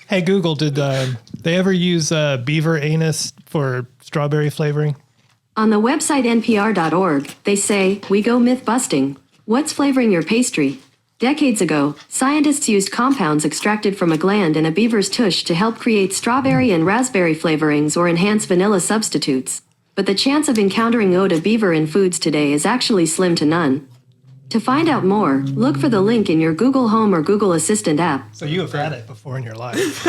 Hey, Google, did they ever use beaver anus for strawberry flavoring? On the website npr.org, they say, "We go myth busting. What's flavoring your pastry?" Decades ago, scientists used compounds extracted from a gland in a beaver's tush to help create strawberry and raspberry flavorings or enhance vanilla substitutes. But the chance of encountering Oda beaver in foods today is actually slim to none. To find out more, look for the link in your Google Home or Google Assistant app. So you have had it before in your life.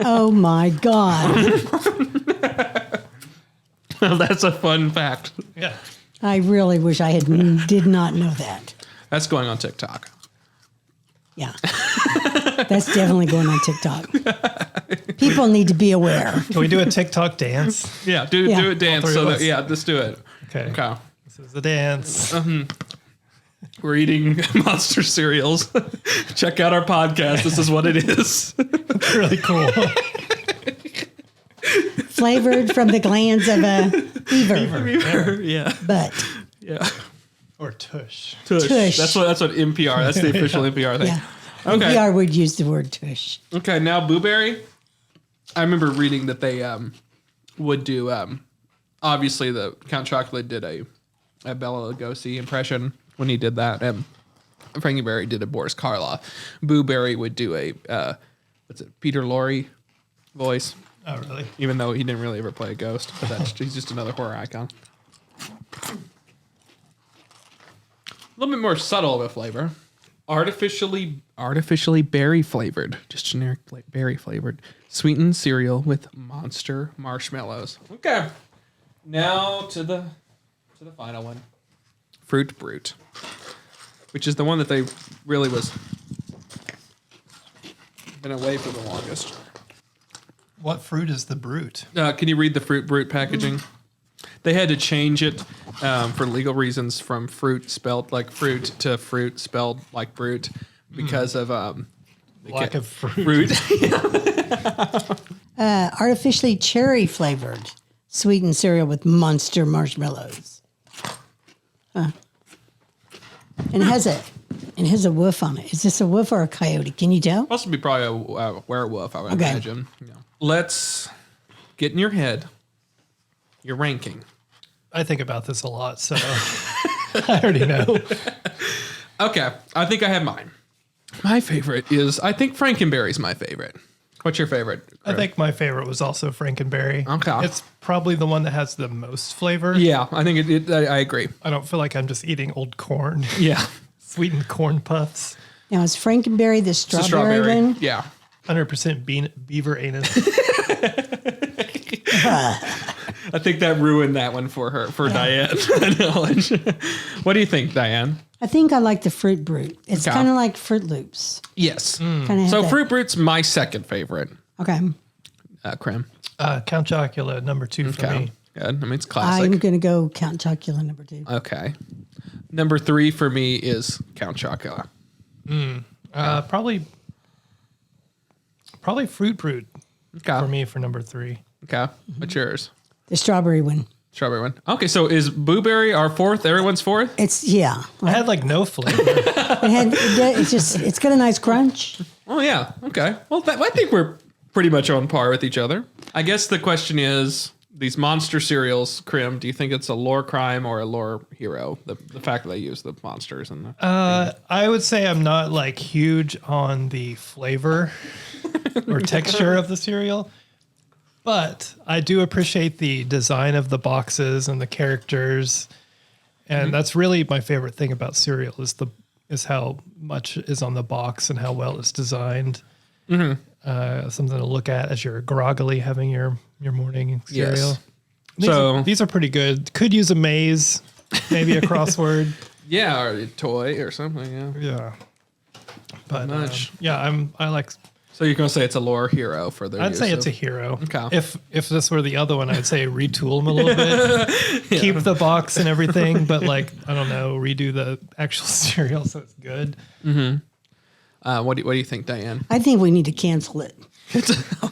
Oh my God. Well, that's a fun fact. Yeah. I really wish I did not know that. That's going on TikTok. Yeah. That's definitely going on TikTok. People need to be aware. Can we do a TikTok dance? Yeah, do it dance. All three So of that, us. yeah, let's do it. Okay. Okay. This is the dance. We're eating monster cereals. Check out our podcast. This is what it is. It's really cool. Flavored from the glands of a beaver. Yeah. But Yeah. Or tush. Tush. Tush. That's what NPR. That's the official NPR thing. yeah. Okay. NPR would use the word tush. Okay. Now Blueberry. I remember reading that they would do. Obviously, the Count Chocula did a Bela Lugosi impression when he did that, and Frankenberry did a Boris Karloff. Blueberry would do a what's it? Peter Lorre voice. Oh, really? Even though he didn't really ever play a ghost, but he's just another horror icon. A little bit more subtle of a flavor. Artificially berry flavored. Just generic berry flavored. Sweetened cereal with monster marshmallows. Okay. Now to the final one. Fruit Brute. Which is the one that they really was been away for the longest. What fruit is the brute? Can you read the Fruit Brute packaging? They had to change it for legal reasons from fruit spelled like fruit to fruit spelled like brute because of Lack of fruit. Artificially cherry flavored sweetened cereal with monster marshmallows. And it has a wolf on it. Is this a wolf or a coyote? Can you tell? Must be probably a werewolf, I would Okay. imagine. Yeah. Let's get in your head your ranking. I think about this a lot, so I already know. Okay, I think I have mine. My favorite is, I think Frankenberry's my favorite. What's your favorite? I think my favorite was also Frankenberry. Okay. It's probably the one that has the most flavor. Yeah, I think I agree. I don't feel like I'm just eating old corn. Yeah. Sweetened corn puffs. Now, is Frankenberry the It's a strawberry one? Yeah. 100% beaver anus. I think that ruined that one for her, for Diane. Knowledge. What do you think, Diane? I think I like the Fruit Brute. It's Okay. kind of like Fruit Loops. Yes. Kind of So Fruit Brute's my second favorite. Okay. Crim. Count Chocula, number 2 for Okay. me. Good. I mean, it's classic. I'm going to go Count Chocula number 2. Okay. Number 3 for me is Count Chocula. Probably Fruit Brute Okay. for me for number 3. Okay. What's yours? The strawberry one. Strawberry one. Okay, so is Blueberry our fourth? Everyone's fourth? It's, yeah. I had like no flavor. It's got a nice crunch. Oh, yeah. Okay. Well, I think we're pretty much on par with each other. I guess the question is, these monster cereals, Crim, do you think it's a lore crime or a lore hero? The fact that they use the monsters and the... I would say I'm not like huge on the flavor or texture of the cereal, but I do appreciate the design of the boxes and the characters, and that's really my favorite thing about cereal is how much is on the box and how well it's designed. Something to look at as you're groggily having your morning cereal. Yes. These are pretty good. Could use a maze, maybe a crossword. Yeah, or a toy or something, yeah. Yeah. But Much. I like. So you're going to say it's a lore hero for the I'd say it's a hero. Okay. If this were the other one, I'd say retool them a little bit, keep the box and everything, but like I don't know, redo the actual cereal so it's good. What do you think, Diane? I think we need to cancel it.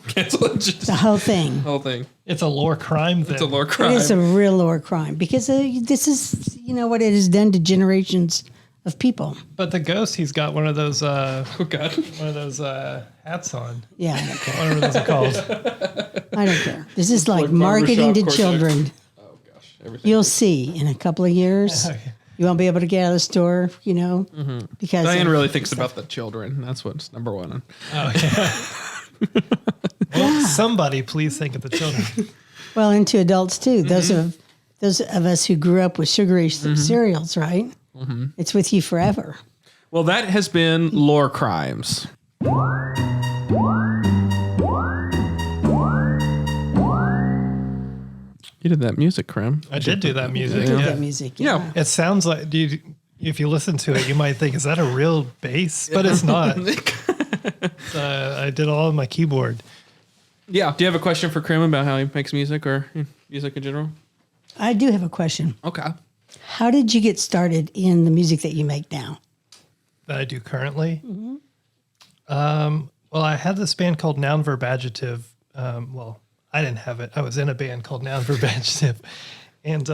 Cancel it. Just The whole thing. whole thing. It's a lore crime thing. It's a lore It crime. is a real lore crime because this is, what it has done to generations of people. But the ghost, he's got one of those Oh God. hats on. Yeah, I don't care. Whatever those are called. I don't care. This is like like marketing to barbershop children. Oh gosh. Everything. You'll see in a couple of years. You won't be able to get out of the store, because Diane really thinks about the children. That's what's number one. Oh, yeah. Well, somebody please think of the children. Well, and to adults too. Those of us who grew up with sugary cereals, right? It's with you forever. Well, that has been Lore Crimes. You did that music, Chrim. I did do that music. You did that music. Yeah. It sounds like, if you listen to it, you might think, is that a real bass? But it's not. I did all on my keyboard. Yeah. Do you have a question for Chrim about how he makes music or music in general? I do have a question. Okay. How did you get started in the music that you make now? That I do currently? Well, I had this band called Noun Verb Adjective. I didn't have it. I was in a band called Noun Verb Adjective. And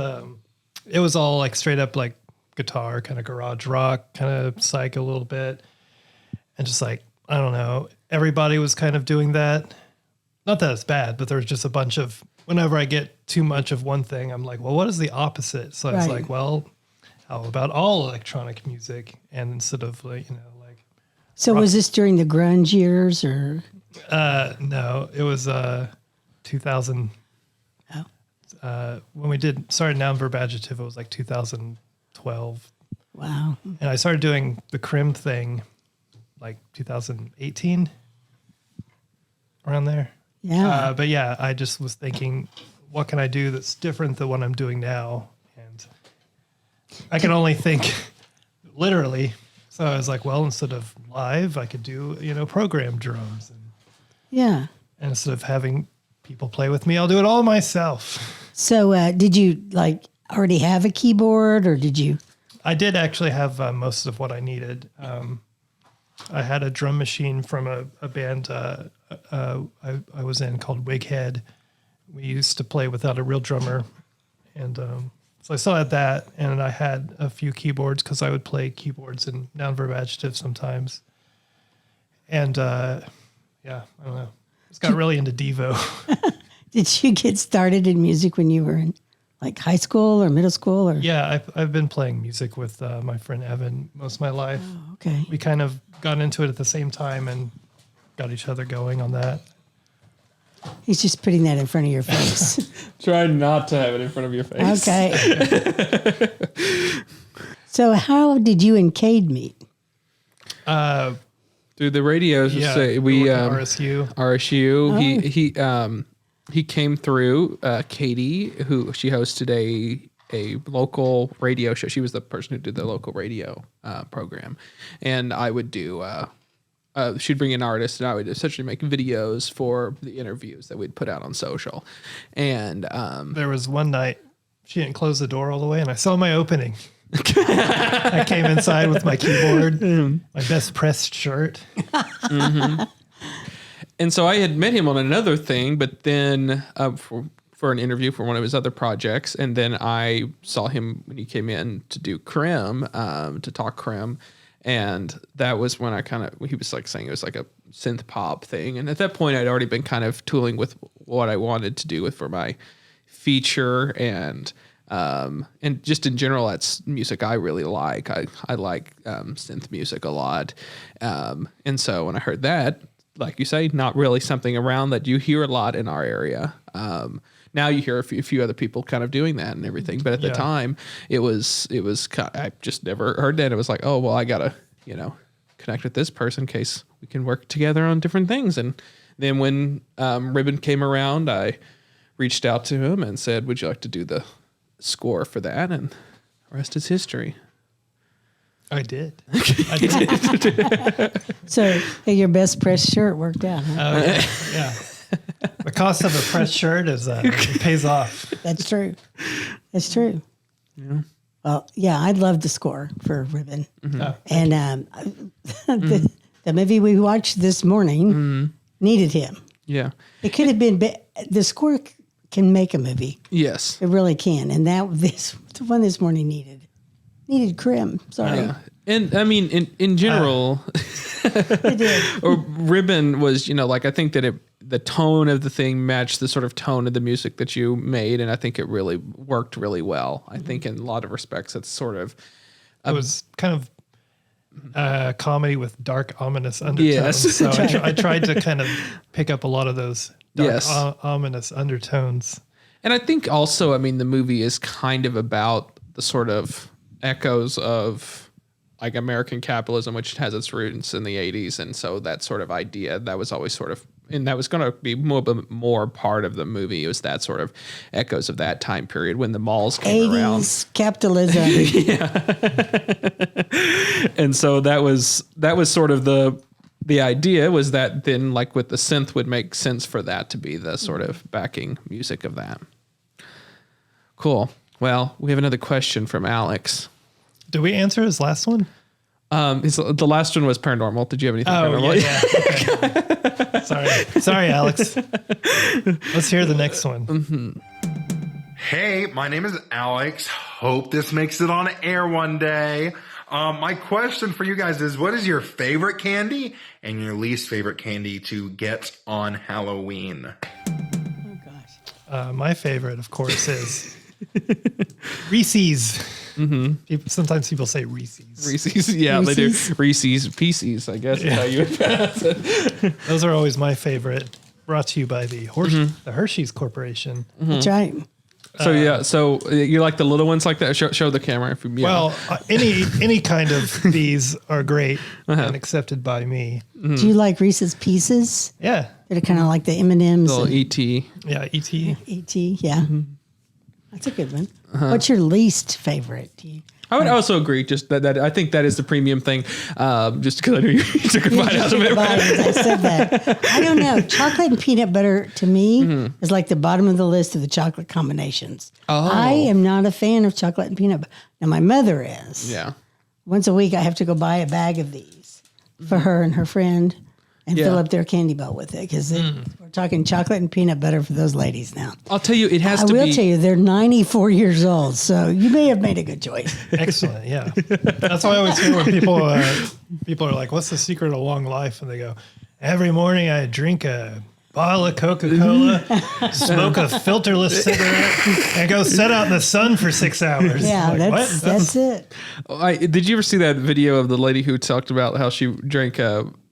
it was all like straight up like guitar, kind of garage rock, kind of psych a little bit. And just like, I don't know, everybody was kind of doing that. Not that it's bad, but there was just a bunch of, whenever I get too much of one thing, I'm like, well, what is the opposite? So I was like, well, how about all electronic music? And instead of like, So rock. Was this during the grunge years or? No, it was 2000. When we started Noun Verb Adjective, it was like 2012. Wow. And I started doing the Chrim thing like 2018, around there. Yeah. But yeah, I just was thinking, what can I do that's different than what I'm doing now? And I can only think literally. So I was like, well, instead of live, I could do, program drums. And instead of having people play with me, I'll do it all myself. So did you already have a keyboard or did you? I did actually have most of what I needed. I had a drum machine from a band I was in called Wighead. We used to play without a real drummer. And so I still had that. And I had a few keyboards because I would play keyboards in Noun Verb Adjective sometimes. And I don't know. Just got really into Devo. Did you get started in music when you were in high school or middle school? Or? Yeah, I've been playing music with my friend Evan most of my life. Oh, okay. We kind of got into it at the same time and got each other going on that. He's just putting that in front of your face. Try not to have it in front of your face. Okay. So how did you and Cade meet? Through the radios. We RSU. RSU. He came through Katie, who she hosted a local radio show. She was the person who did the local radio program. And I would do, she'd bring in artists and I would essentially make videos for the interviews that we'd put out on social. And there was one night she didn't close the door all the way and I saw my opening. I came inside with my keyboard, my best pressed shirt. And so I had met him on another thing, but then for an interview for one of his other projects. And then I saw him when he came in to do Chrim, to talk Chrim. And that was when he was saying it was like a synth pop thing. And at that point I'd already been kind of tooling with what I wanted to do for my feature and just in general, that's music I really like. I like synth music a lot. And so when I heard that, like you say, not really something around that you hear a lot in our area. Now you hear a few other people kind of doing that and everything. But at the time, it was I just never heard that. It was like, oh, well, I got to, connect with this person in case we can work together on different things. And then when Ribbon came around, I reached out to him and said, would you like to do the score for that? And the rest is history. I did. So your best press shirt worked out, huh? Okay. Yeah. The cost of a pressed shirt is it pays off. That's true. That's true. Yeah. Well, yeah, I loved the score for Ribbon. Mm-hmm. And the movie we watched this morning needed him. Yeah. It could have been, the score can make a movie. Yes. It really can. And the one this morning needed Chrim. Sorry. And I mean, in general, it did. or Ribbon was, I think that the tone of the thing matched the sort of tone of the music that you made, and I think it really worked really well. I think in a lot of respects, it's sort of it was kind of comedy with dark, ominous undertones. Yes. So I tried to kind of pick up a lot of those dark, ominous undertones. And I think also, I mean, the movie is kind of about the sort of echoes of like American capitalism, which has its roots in the 80s. And so that sort of idea that was always sort of, and that was going to be more part of the movie. It was that sort of echoes of that time period when the malls came 80s around. Capitalism. And so that was sort of the idea was that then like with the synth would make sense for that to be the sort of backing music of that. Cool. Well, we have another question from Alex. Did we answer his last one? The last one was paranormal. Did you have anything paranormal? Yeah. Okay. Sorry, Alex. Let's hear the next one. Mm-hmm. Hey, my name is Alex. Hope this makes it on air one day. My question for you guys is, what is your favorite candy and your least favorite candy to get on Halloween? Oh, gosh. My favorite, of course, is Reese's. Mm-hmm. Sometimes people say Reese's. Reese's, yeah, Reese's? They do. Reese's Pieces, I guess is how you would pronounce it. Those are always my favorite. Brought to you by the Hershey's Corporation. Mm-hmm. That's right. So you like the little ones like that? Show the camera. If you, Well, any kind of these are great and accepted by me. Mm-hmm. Do you like Reese's Pieces? Yeah. They're kind of like the M&Ms. Little E.T. Yeah, E.T. E.T., yeah. Mm-hmm. That's a good one. What's your least favorite? I would also agree. Just that I think that is the premium thing. Just because I knew you took a bite out of it. I said that. I don't know. Chocolate and peanut butter to me is like the bottom of the list of the chocolate combinations. Oh. I am not a fan of chocolate and peanut butter. Now my mother is. Yeah. Once a week I have to go buy a bag of these for her and her friend and fill up their candy bowl with it because we're talking chocolate and peanut butter for those ladies now. I'll tell you, it has to be. I will tell you, they're 94 years old, so you may have made a good choice. Excellent, yeah. That's why I always hear when people are like, what's the secret of long life? And they go, every morning I drink a bottle of Coca-Cola, smoke a filterless cigarette, and go sit out in the sun for 6 hours. Yeah, like, that's it. Did you ever see that video of the lady who talked about how she drank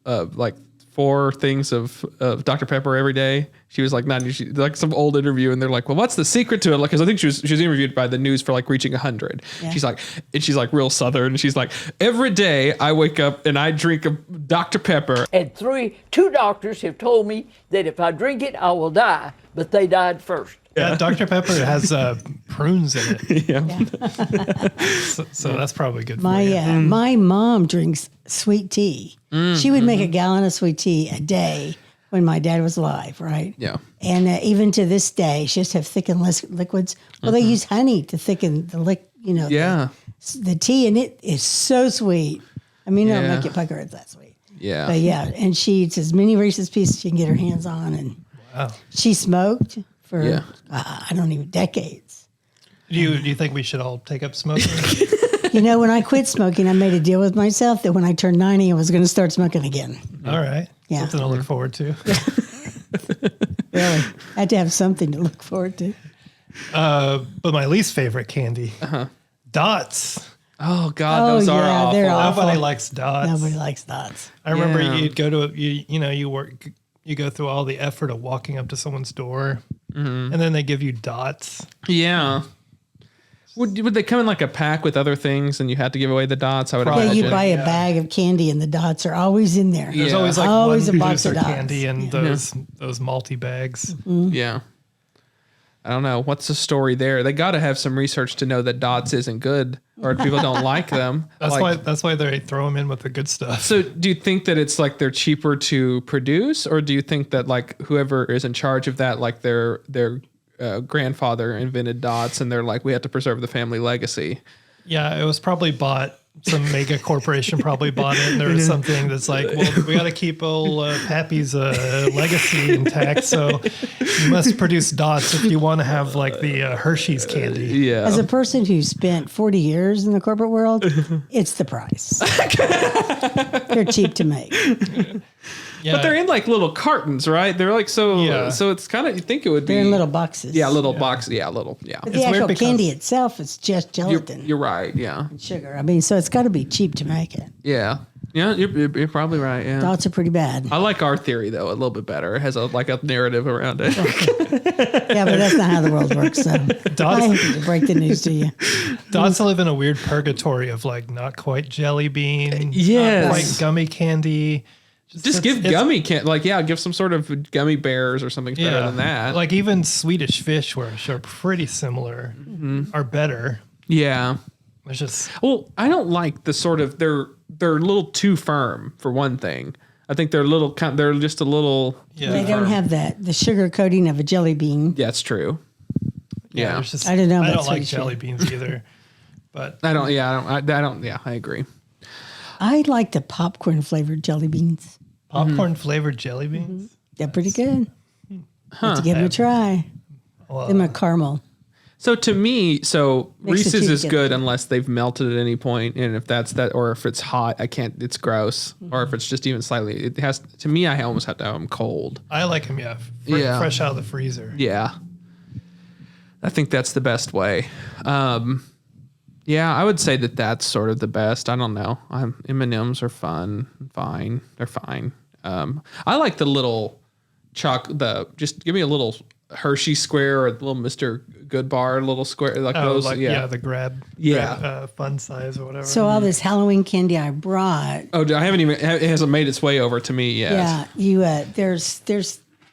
like 4 things of Dr. Pepper every day? She was like, like some old interview, and they're like, well, what's the secret to it? Like, because I think she was interviewed by the news for like reaching 100. Yeah. She's like real Southern, and she's like, every day I wake up and I drink a Dr. Pepper. And 2 doctors have told me that if I drink it, I will die, but they died first. Yeah, Dr. Pepper has prunes in it. Yeah. So that's probably good for you. My mom drinks sweet tea. She would make a gallon of sweet tea a day when my dad was alive, right? Yeah. And even to this day, she has to have thickened liquids. Well, they use honey to thicken the the tea, and it is so sweet. I mean, it'll make you pucker. It's that sweet. Yeah. But yeah, and she eats as many Reese's Pieces she can get her hands on, and she smoked for decades. Do you think we should all take up smoking? When I quit smoking, I made a deal with myself that when I turned 90, I was going to start smoking again. All right. Yeah. Something to look forward to. Really. I had to have something to look forward to. But my least favorite candy, Dots. Oh God, those are awful. They're awful. Nobody likes Dots. Nobody likes Dots. I remember you'd go to you go through all the effort of walking up to someone's door, and then they give you Dots. Yeah. Would they come in like a pack with other things, and you had to give away the Dots? I would imagine. Yeah, you buy a bag of candy, and the Dots are always in there. There's always like always one a box of producer Dots. candy and those multi bags. Mm-hmm. Yeah. I don't know. What's the story there? They got to have some research to know that Dots isn't good, or people don't like them. That's why they throw them in with the good stuff. So do you think that it's like they're cheaper to produce, or do you think that like whoever is in charge of that, like their grandfather invented Dots, and they're like, we have to preserve the family legacy? Yeah, it was probably bought. Some mega corporation probably bought it, and there was something that's like, well, we got to keep old Pappy's legacy intact, so you must produce Dots if you want to have like the Hershey's candy. Yeah. As a person who spent 40 years in the corporate world, it's the price. They're cheap to make. Yeah. But they're in like little cartons, right? They're like so it's kind of, you think it would be. They're in little boxes. Yeah, little boxes. Yeah, little. Yeah. But It's the weird actual because- candy itself is just gelatin You're right. Yeah. and sugar. I mean, so it's got to be cheap to make it. Yeah. Yeah. You're probably right. Yeah. Thoughts are pretty bad. I like our theory though a little bit better. It has a narrative around it. Yeah, but that's not how the world works. So I hate to break the news to you. Dots live in a weird purgatory of like not quite jelly bean, Yes. not quite gummy candy. Just give gummy give some sort of gummy bears or something better than that. Like even Swedish fish, which are pretty similar, are better. yeah. It's just Well, I don't like the sort of they're a little too firm for one thing. I think they're they're just a little. yeah. They don't have the sugar coating of a jelly bean. Yeah, it's true. Yeah. there's just, I don't know I about don't like Swedish jelly fish. beans either. But I don't. Yeah, I don't. Yeah, I agree. I like the popcorn flavored jelly beans. popcorn flavored jelly beans. They're pretty good. Have to give them a try. Well, Them a caramel. So to me, Makes the Reese's teeth is get good big. unless they've melted at any point, and if that's that, or if it's hot, I can't. It's gross, or if it's just even slightly. It has to me. I almost have to have them cold. I like them. Yeah. Fresh out of the freezer. Yeah, I think that's the best way. Yeah, I would say that's sort of the best. I don't know. M&Ms are fine. They're fine. I like the little just give me a little Hershey square or a little Mr. Goodbar little square like those. The grab fun size or whatever. So all this Halloween candy I brought. Oh, I haven't even. It hasn't made its way over to me yet. Yeah, you. There's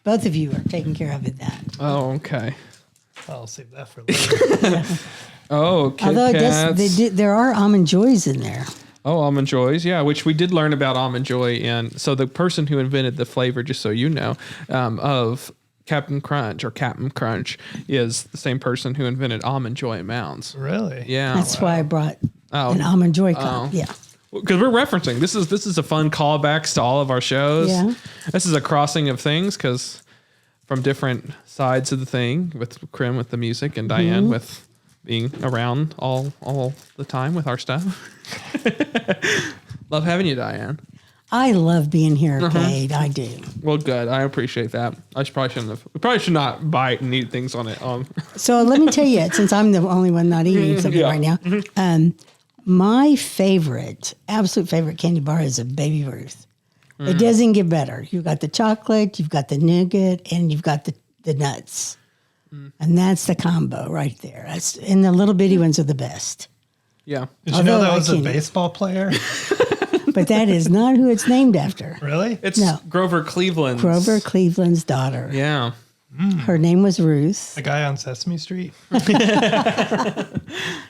both of you are taking care of it. That. Oh, okay. I'll save that for later. Oh, Kit Although Kats. there are almond joys in there. Oh, Almond Joys, yeah, which we did learn about Almond Joy. And so the person who invented the flavor, just so you know, of Captain Crunch is the same person who invented Almond Joy Mounds. Really? Yeah. That's why I brought Oh. an almond joy cup. Yeah. Because we're referencing this is a fun callbacks to all of our shows. Yeah. This is a crossing of things because from different sides of the thing with Chrim with the music and Diane with being around all the time with our stuff. Love having you, Diane. I love being here, Cade. I do. Well, good. I appreciate that. We probably should not bite and eat things on it. So let me tell you, since I'm the only one not eating something right now, my absolute favorite candy bar is a Baby Ruth. It doesn't get better. You've got the chocolate, you've got the nougat, and you've got the nuts. And that's the combo right there. And the little bitty ones are the best. Yeah. Did you know Although that I was a can't- baseball player? But that is not who it's named after. Really? It's No. Grover Cleveland's. Grover Cleveland's daughter. Yeah. Her name was Ruth. The guy on Sesame Street?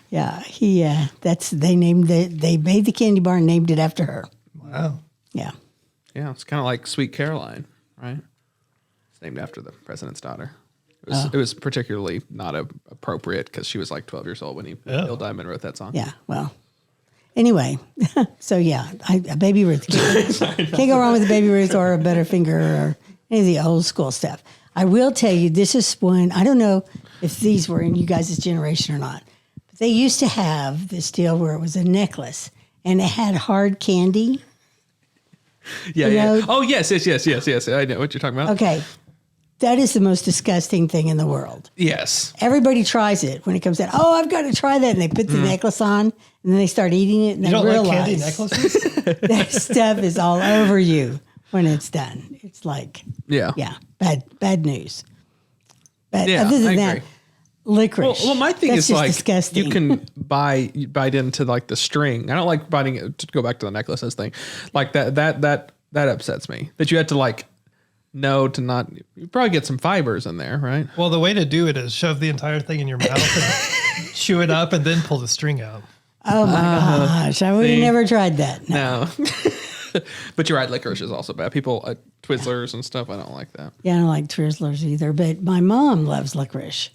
Yeah, they made the candy bar and named it after her. Wow. Yeah. Yeah. It's kind of like Sweet Caroline, right? It's named after the president's daughter. It was particularly not appropriate because she was like 12 years old when Neil Diamond wrote that song. Yeah. Well, anyway, so yeah, a Baby Ruth. Can't go wrong with a Baby Ruth or a Butterfinger or any of the old school stuff. I will tell you, this is one, I don't know if these were in you guys' generation or not, but they used to have this deal where it was a necklace and it had hard candy. Yeah. You Yeah. know- Oh, yes. I know what you're talking about. Okay. That is the most disgusting thing in the world. Yes. Everybody tries it when it comes out. Oh, I've got to try that. And they put the necklace on and then they start eating it and You they don't realize like candy necklaces? that stuff is all over you when it's done. It's like, Yeah. bad news. But Yeah, other than I that, agree. licorice. Well, my thing that's is just like disgusting. you can bite into like the string. I don't like biting it. To go back to the necklaces thing, like that upsets me. That you had to like know to not. You probably get some fibers in there, right? Well, the way to do it is shove the entire thing in your mouth and chew it up and then pull the string out. Oh my gosh. I would have see? never tried that. No. No. But you're right. Licorice is also bad. People Twizzlers and stuff. I don't like that. Yeah, I don't like Twizzlers either. But my mom loves licorice.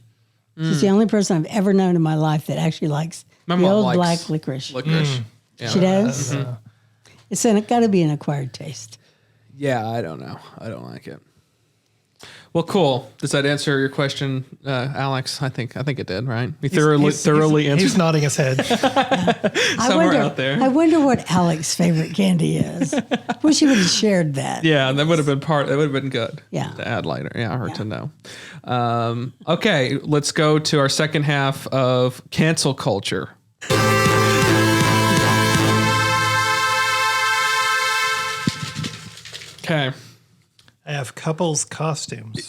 She's the only person I've ever known in my life that actually likes My the mom old likes black licorice. Licorice. Yeah. She does? It's got to be an acquired taste. Yeah, I don't know. I don't like it. Well, cool. Does that answer your question, Alex? I think it did, right? We thoroughly answered. He's nodding his head. Somewhere out there. I wonder what Alex's favorite candy is. Wish he would have shared that. Yeah, that would have been that would have been good. Yeah. To add later. Yeah, or to know. Okay, let's go to our second half of cancel culture. Okay. I have couples costumes.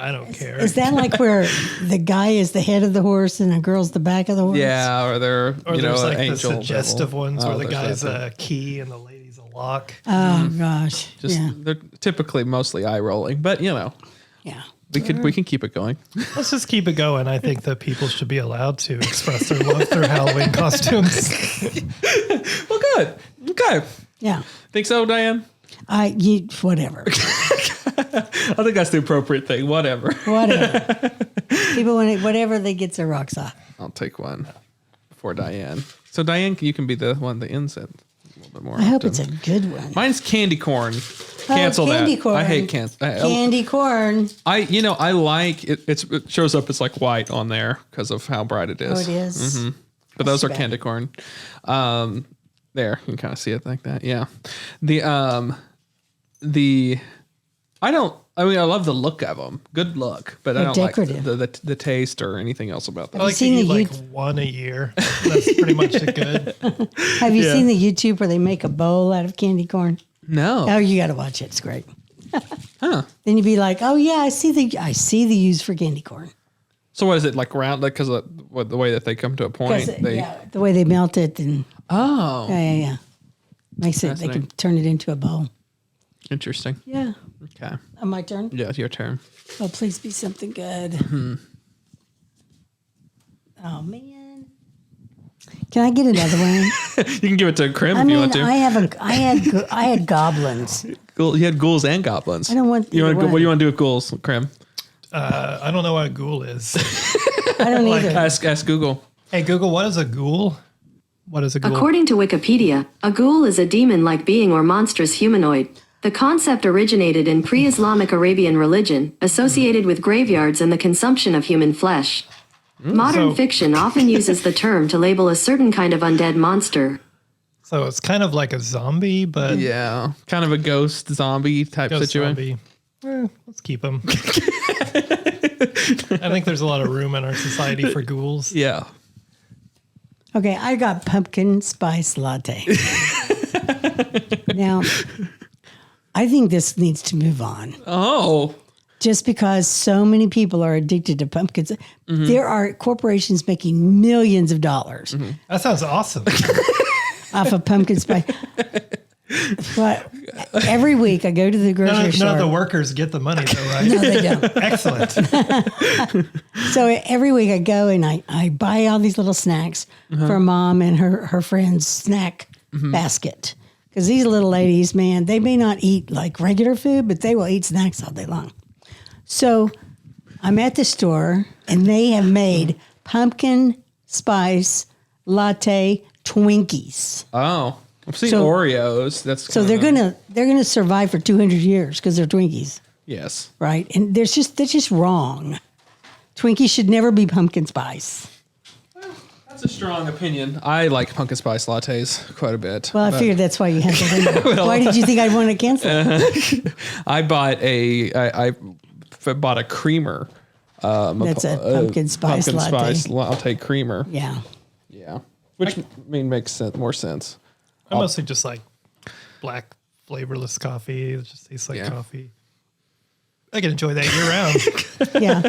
I don't care. Is that like where the guy is the head of the horse and the girl's the back of the horse? Yeah, or Or there's like the angel suggestive devil. ones where the there's guy's that a key and the lady's a lock. Oh gosh. They're typically mostly eye rolling, but Yeah. we can keep it going. Let's just keep it going. I think that people should be allowed to express their love through Halloween costumes. Well, good. Okay. Yeah. Think so, Diane? Whatever. I think that's the appropriate thing. Whatever. Whatever. People want whatever they get their rocks off. I'll take one for Diane. So Diane, you can be the one that ends it a little bit more. I hope often. it's a good one. Mine's candy corn. Cancel candy that. corn. I hate Candy corn. I like it. It shows up as like white on there because of how bright it is. Oh, it is? Mm-hmm. But those are candy corn. There, you can kind of see it like that. Yeah. I love the look of them. Good look, but I don't decorative. like the taste or anything else about them. I like to seen eat the like one a year. That's pretty much good. Have you seen the YouTube where they make a bowl out of candy corn? No. Oh, you got to watch it. It's great. Huh. Then you'd be like, oh yeah, I see the use for candy corn. So what is it like round? Like because of the way that they come to a point, The way they melt it and yeah. Makes it. They can turn it into a bowl. Interesting. Yeah. Okay. My turn. Yeah, it's your turn. Oh, please be something good. Oh man. Can I get another one? You can give it to Chrim if you want to. I had goblins. You had ghouls and goblins. I don't want What do you want to do with ghouls, Chrim? I don't know what a ghoul is. I don't either. Ask Google. Hey, Google, what is a ghoul? What is a ghoul? According to Wikipedia, a ghoul is a demon-like being or monstrous humanoid. The concept originated in pre-Islamic Arabian religion, associated with graveyards and the consumption of human flesh. Modern fiction often uses the term to label a certain kind of undead monster. So it's kind of like a zombie, but Yeah, kind of a ghost zombie type ghost situation. zombie. Let's keep them. I think there's a lot of room in our society for ghouls. Yeah. Okay, I got pumpkin spice latte. Now, I think this needs to move on. Oh. Just because so many people are addicted to pumpkins. There are corporations making millions of dollars That sounds awesome. off of pumpkin spice. But every week I go to the grocery store. None of the workers get the money though, right? No, they don't. Excellent. So every week I go and I buy all these little snacks for Mom and her friend's snack basket. Because these little ladies, man, they may not eat like regular food, but they will eat snacks all day long. So I'm at the store and they have made pumpkin spice latte Twinkies. Oh. I've seen So- Oreos. That's So they're gonna survive for 200 years because they're Twinkies, Yes. right? And that's just wrong. Twinkies should never be pumpkin spice. That's a strong opinion. I like pumpkin spice lattes quite a bit. Well, I figured that's why you had to leave. Why did you think I'd want to cancel? I bought I bought a creamer. That's a pumpkin spice latte. Spice latte creamer. Yeah. Yeah. Which makes more sense. I mostly just like black flavorless coffee. It just tastes like coffee. I can enjoy that year round. Yeah.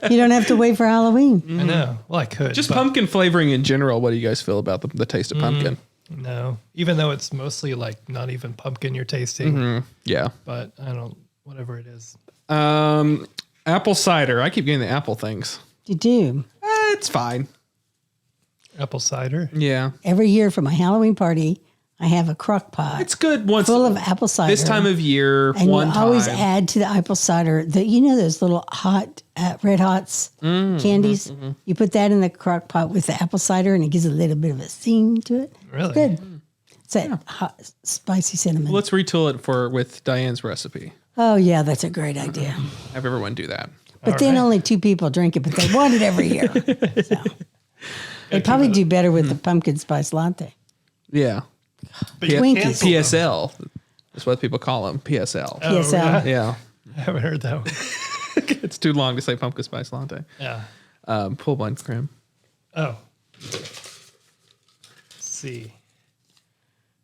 You don't have to wait for Halloween. I know. Well, I could. Just but pumpkin flavoring in general. What do you guys feel about the taste of pumpkin? No. Even though it's mostly like not even pumpkin you're tasting. Yeah. But I don't, whatever it is. Apple cider. I keep getting the apple things. You do. It's fine. Apple cider. Yeah. Every year for my Halloween party, I have a crock pot It's good once full of apple cider. this time of year. and one you time. always add to the apple cider those little hot Red Hots candies. You put that in the crock pot with the apple cider, and it gives a little bit of a zing to it. Really? It's good. It's that hot, spicy cinnamon. Well, let's retool it with Diane's recipe. Oh, yeah, that's a great idea. Have everyone do that. But then only 2 people drink it, but they want it every year. So. They'd probably do better with the pumpkin spice latte. Yeah. Twinkies. PSL is what people call them. PSL. PSL. Yeah. I haven't heard that one. It's too long to say pumpkin spice latte. Yeah. Pull one, Chrim. Oh. Let's see.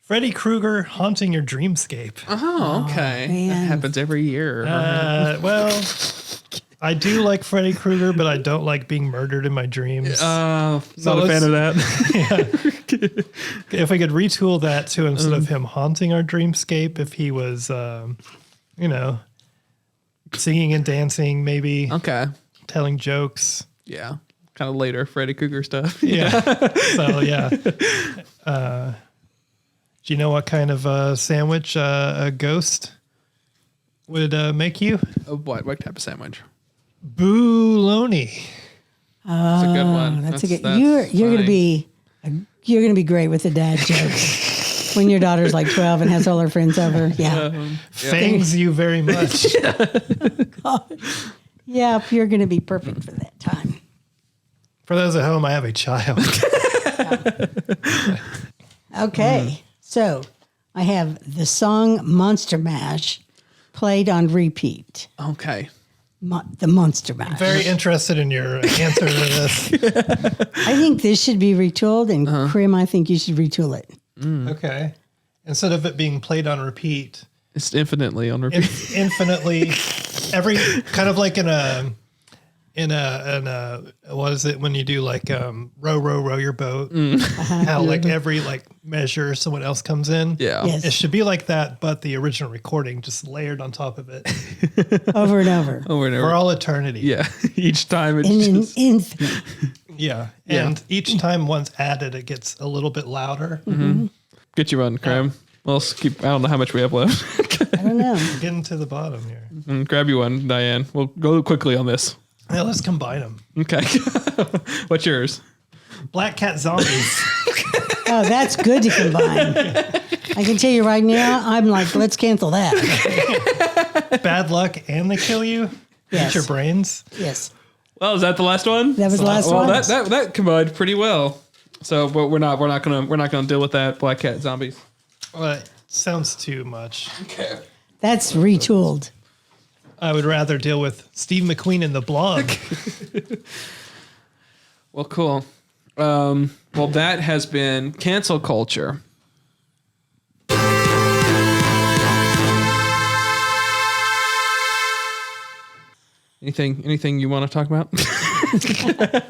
Freddy Krueger haunting your dreamscape. Oh, okay. man. That happens every year. Well, I do like Freddy Krueger, but I don't like being murdered in my dreams. Not a fan of that. If we could retool that to instead of him haunting our dreamscape, if he was, singing and dancing, maybe Okay. telling jokes. Yeah. Kind of later Freddy Krueger stuff. Yeah. So, yeah. Do you know what kind of sandwich a ghost would make you? What type of sandwich? Bouloni. That's a good one. That's a good. You're gonna be great with the dad jokes when your daughter's like 12 and has all her friends over. Yeah. Fangs you very much. Yeah, you're gonna be perfect for that time. For those at home, I have a child. Okay, so I have the song Monster Mash played on repeat. Okay. The Monster Mash. Very interested in your answer to this. I think this should be retooled, and Chrim, I think you should retool it. Okay. Instead of it being played on repeat, It's infinitely on repeat. it's infinitely every kind of like in a what is it when you do like row your boat? How like every like measure someone else comes in. Yeah. Yes. It should be like that, but the original recording just layered on top of it Over and over. Over and over. for all eternity. Yeah. Each time it's And in just infinite. Yeah. And each time one's added, it gets a little bit louder. get you one, Cram. Well, let's keep. I don't know how much we have left. I don't know. Getting to the bottom here. Grab you one, Diane. We'll go quickly on this. Yeah, let's combine them. Okay. What's yours? Black Cat Zombies. Oh, that's good to combine. I can tell you right now, I'm like, let's cancel that. Bad luck and they kill you. Yes. Eat your brains. Yes. Well, is that the last one? That was the last well, one. that combined pretty well. So, but we're not gonna deal with that. Black Cat Zombies. Well, it sounds too much. Okay. That's retooled. I would rather deal with Steve McQueen in the blog. Well, cool. Well, that has been cancel culture. Anything you want to talk about?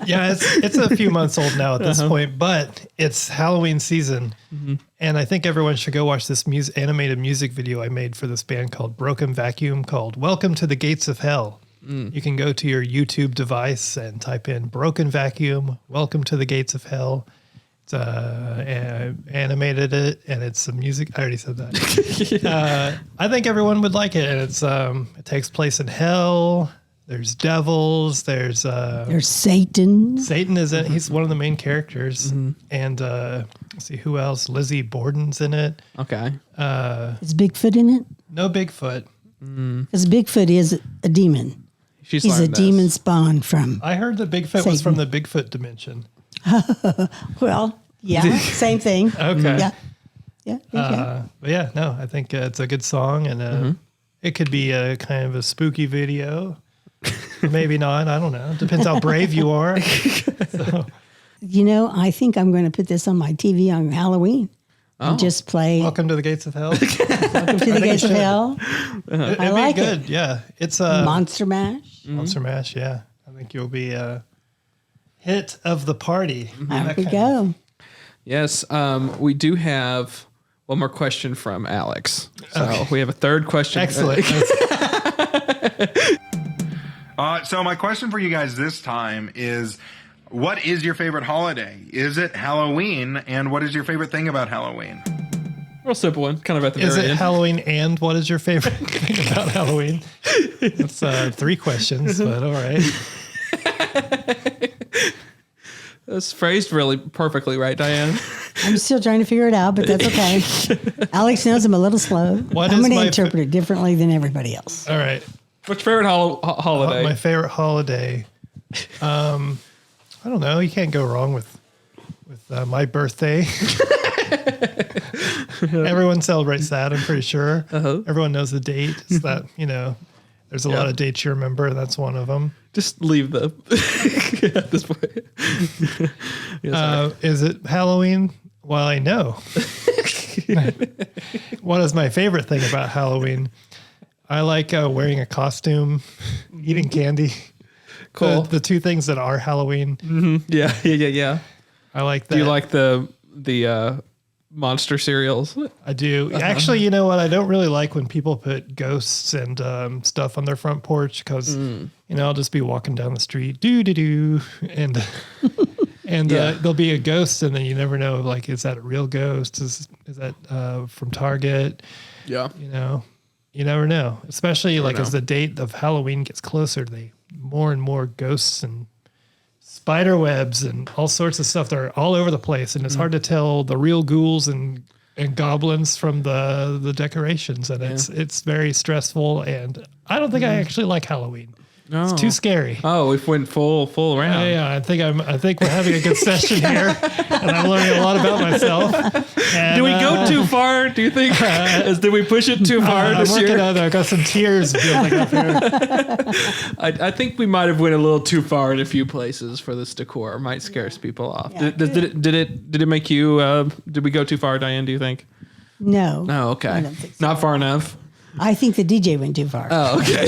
Yeah, it's a few months old now at this point, but it's Halloween season, and I think everyone should go watch this animated music video I made for this band called Broken Vacuum called "Welcome to the Gates of Hell." You can go to your YouTube device and type in "Broken Vacuum, Welcome to the Gates of Hell." It's animated it, and it's some music. I already said that. I think everyone would like it, and it takes place in hell. There's devils. There's Satan. Satan is it. He's one of the main characters. And let's see who else. Lizzie Borden's in it. Okay. Is Bigfoot in it? No Bigfoot. Because Bigfoot is a demon. He's a learned this. demon spawn from. I heard that Bigfoot was from the Bigfoot dimension. Well, yeah, same thing. Okay. Yeah. But yeah, no, I think it's a good song, and it could be a kind of a spooky video. Or maybe not. I don't know. Depends how brave you are. So, I think I'm going to put this on my TV on Halloween. And just play Welcome to the Gates of Hell. Welcome to the Gates of Hell. It'd I like be good. it. Yeah, it's Monster Mash. Monster Mash. Yeah, I think you'll be a hit of the party. There we go. Yes. We do have one more question from Alex. So we have a third question. Excellent. So my question for you guys this time is, what is your favorite holiday? Is it Halloween? And what is your favorite thing about Halloween? Real simple one, kind of at the Is very it end. Halloween and what is your favorite thing about Halloween? That's 3 questions, but all right. That's phrased really perfectly, right, Diane? I'm still trying to figure it out, but that's okay. Alex knows I'm a little slow. I'm going to interpret it differently than everybody else. All right. What's your favorite holiday? My favorite holiday. I don't know. You can't go wrong with my birthday. Everyone celebrates that, I'm pretty sure. Everyone knows the date. It's that, there's a lot of dates you remember. That's one of them. Just leave the at this point. Is it Halloween? Well, I know. What is my favorite thing about Halloween? I like wearing a costume, eating candy. Cool. The two things that are Halloween. Mm-hmm. Yeah. I like that. Do you like the monster cereals? I do. Actually, you know what? I don't really like when people put ghosts and stuff on their front porch because, I'll just be walking down the street, do, and there'll be a ghost, and then you never know, like, is that a real ghost? Is that from Target? Yeah. You never know. Especially as the date of Halloween gets closer, more and more ghosts and spider webs and all sorts of stuff that are all over the place, and it's hard to tell the real ghouls and goblins from the decorations, and it's very stressful, and I don't think I actually like Halloween. No. It's too scary. Oh, we've went full round. Yeah, I think we're having a good session here, and I'm learning a lot about myself. And, did we go too far? Do you think? Did we push it too far this year? I've got some tears building up here. I think we might have went a little too far in a few places for this decor. Might scare people off. Yeah. Did it make you? Did we go too far, Diane? Do you think? No. No. Okay. I don't think so. Not far enough. I think the DJ went too far. Oh, okay.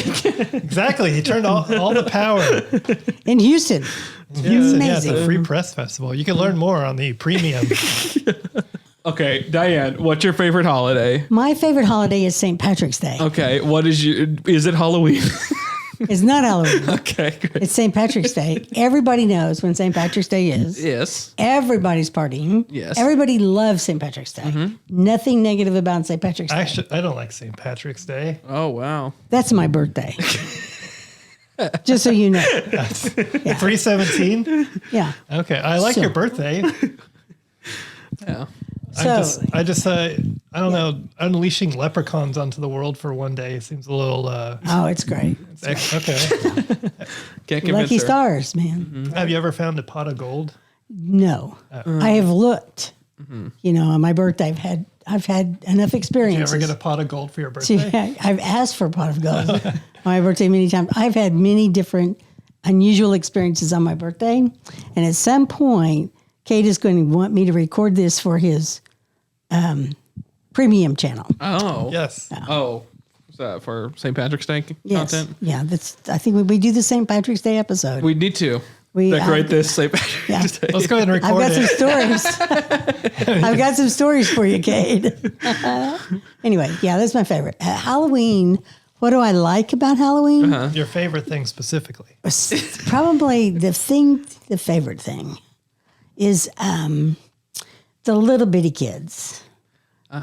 Exactly. He turned all the power. In Houston. Amazing. Yeah, it's a free press festival. You can learn more on the premium. Okay, Diane, what's your favorite holiday? My favorite holiday is St. Patrick's Day. Okay, is it Halloween? It's not Halloween. Okay, great. It's St. Patrick's Day. Everybody knows when St. Patrick's Day is. Yes. Everybody's partying. Yes. Everybody loves St. Patrick's Day. Nothing negative about St. Patrick's Day. Actually, I don't like St. Patrick's Day. Oh, wow. That's my birthday. Just so you know. 3/17? Yeah. Okay, I like your birthday. Yeah. So, I don't know, unleashing leprechauns onto the world for one day seems a little... it's great. Okay. Can't convince Lucky her. stars, man. Mm-hmm. Have you ever found a pot of gold? No. I have looked. On my birthday, I've had enough Did experiences. you ever get a pot of gold for your birthday? I've asked for a pot of gold on my birthday many times. I've had many different unusual experiences on my birthday. And at some point, Cade is going to want me to record this for his premium channel. Oh. Yes. Oh. Is that for St. Patrick's Day Yes. content? Yeah. I think when we do the St. Patrick's Day episode. We need to decorate this St. Patrick's Day. Let's go ahead and record I've got some stories. I've got some stories for you, Cade. Anyway, that's my favorite. Halloween. What do I like about Halloween? Your favorite thing specifically? Probably the favorite thing is the little bitty kids.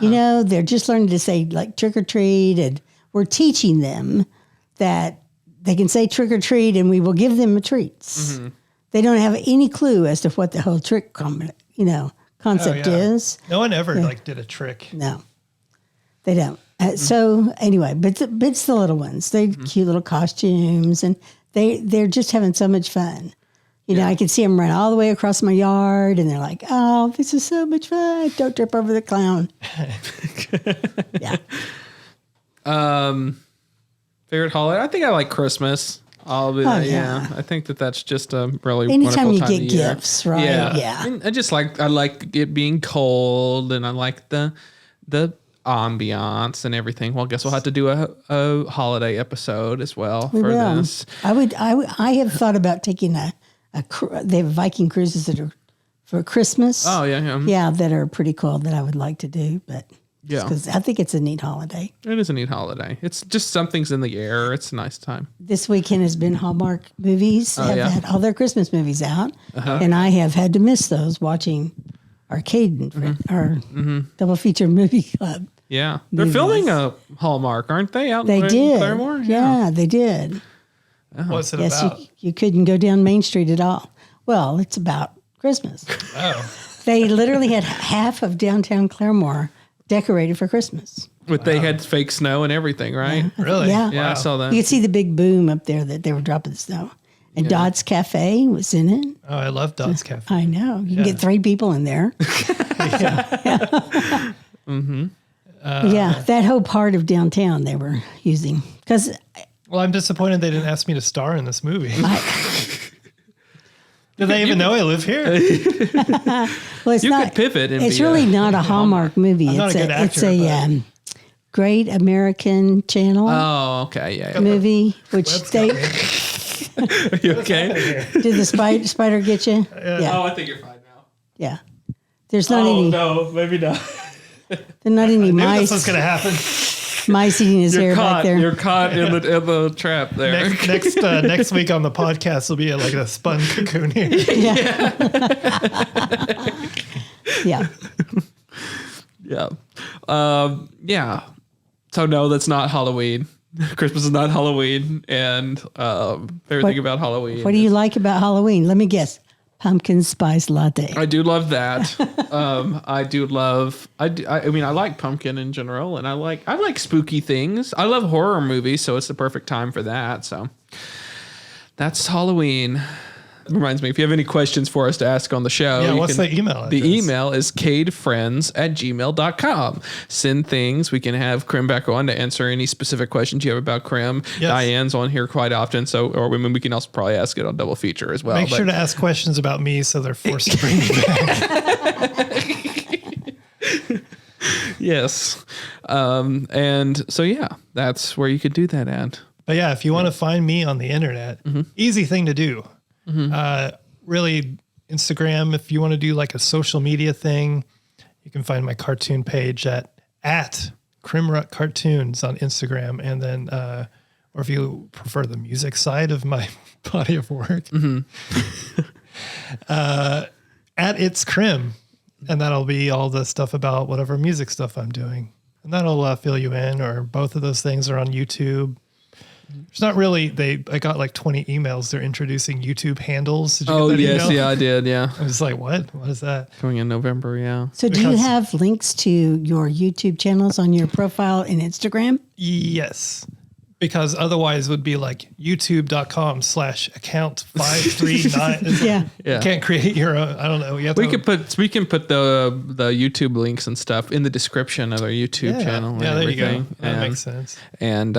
They're just learning to say like trick or treat, and we're teaching them that they can say trick or treat and we will give them treats. They don't have any clue as to what the whole trick concept is. No one ever did a trick. No, they don't. So anyway, but it's the little ones. They're cute little costumes, and they're just having so much fun. I can see them run all the way across my yard, and they're like, "Oh, this is so much fun! Don't trip over the clown." Yeah. Favorite holiday? I think I like Christmas. I think that's just a really anytime wonderful you time get of year. gifts, right? Yeah. I mean, I like it being cold, and I like the ambiance and everything. Well, I guess we'll have to do a holiday episode as well for this. I have thought about taking they have Viking cruises that are for Christmas. Oh yeah. Yeah, that are pretty cool that I would like to do, but Yeah. Because I think it's a neat holiday. It is a neat holiday. It's just something's in the air. It's a nice time. This weekend has been Hallmark movies. Have had all their Christmas movies out. Uh-huh. And I have had to miss those watching our Cade our double feature movie club. Yeah. They're filming a Hallmark, aren't they? Out They in did. Claremore? Yeah, they did. What's it Yes, about? you couldn't go down Main Street at all. Well, it's about Christmas. Oh, They literally had half of downtown Claremore decorated for Christmas. But they had fake snow and everything, right? really? Yeah. Yeah, I saw that. You could see the big boom up there that they were dropping the snow. And Dot's Cafe was in it. Oh, I love Dot's Cafe. I know. You can get 3 people in there. Yeah, that whole part of downtown they were using. Because Well, I'm disappointed they didn't ask me to star in this movie. Do they even know I live here? well, it's You not, could pivot and it's be really not a Hallmark movie. I'm not It's a good actor, it's a Great American Channel Oh, okay. Yeah. movie, which they Are you okay? did the spider get you? Yeah. I think you're fine now. Yeah. There's not any. no, maybe not. There's not any Knew this was mice. going to happen. Mice eating his hair back there. You're caught in the trap there. Next week on the podcast will be like a spun cocoon here. Yeah. Yeah. Yeah. So no, that's not Halloween. Christmas is not Halloween, and everything about Halloween. What do you like about Halloween? Let me guess. Pumpkin spice latte. I do love that. I do love. I mean, I like pumpkin in general, and I like spooky things. I love horror movies, so it's the perfect time for that. So that's Halloween. Reminds me, if you have any questions for us to ask on the show, Yeah, what's the email address? The email is cadefriends@gmail.com. Send things. We can have Chrim back on to answer any specific questions you have about Chrim. Yes. Diane's on here quite often, or we can also probably ask it on double feature as well. Make sure to ask questions about me so they're forced to bring me back. Yes. And so, yeah, that's where you could do that at. But yeah, if you want to find me on the internet, easy thing to do. Really, Instagram, if you want to do like a social media thing, you can find my cartoon page at Crimrut Cartoons on Instagram. And then, or if you prefer the music side of my body of work, at It's Chrim. And that'll be all the stuff about whatever music stuff I'm doing. And that'll fill you in, or both of those things are on YouTube. It's not really, I got like 20 emails. They're introducing YouTube handles. Did you get that email? Yeah, I did. Yeah. I was like, what? What is that? Coming in November. Yeah. So do you have links to your YouTube channels on your profile and Instagram? Yes. Because otherwise it would be like youtube.com/account539. Yeah. Yeah. You can't create your own. I don't know. You have We to, can put the YouTube links and stuff in the description of our YouTube channel. Yeah, and there you go. everything. That makes sense. And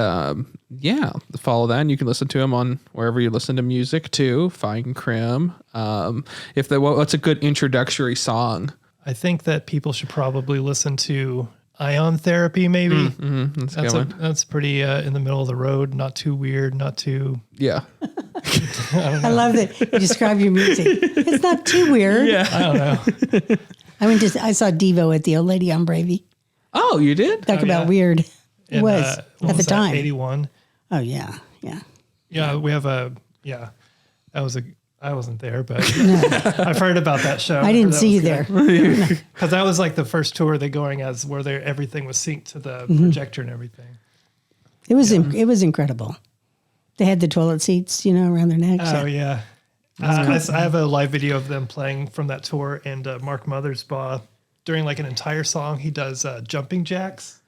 follow that. And you can listen to him on wherever you listen to music too. Find Chrim. What's a good introductory song? I think that people should probably listen to Ion Therapy, maybe. That's pretty in the middle of the road. Not too weird. Not too. Yeah. I love that you describe your music. It's not too weird. Yeah. I don't know. I saw Devo at the Old Lady on Bravey. Oh, you did? Talk about weird. It was what at the was that, time. 81. Oh yeah. Yeah. Yeah, we have that was I wasn't there, but I've heard about that show. I didn't see you there. Because that was like the first tour they're going as where everything was synced to the projector and everything. It was it was incredible. They had the toilet seats, around their necks. Oh yeah. I have a live video of them playing from that tour, and Mark Mothersbaugh, during like an entire song, he does jumping jacks.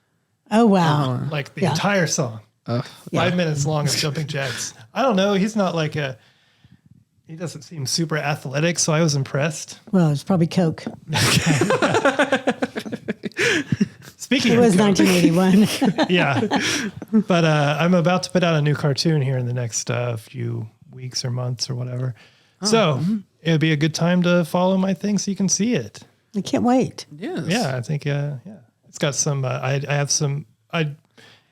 Oh wow. Like the entire song. 5 minutes long of jumping jacks. I don't know. He's not like he doesn't seem super athletic, so I was impressed. Well, it's probably Coke. Speaking It of was Coke, 1981. yeah. But I'm about to put out a new cartoon here in the next few weeks or months or whatever. So it'd be a good time to follow my thing so you can see it. I can't wait. Yes. Yeah, I think it's got some. I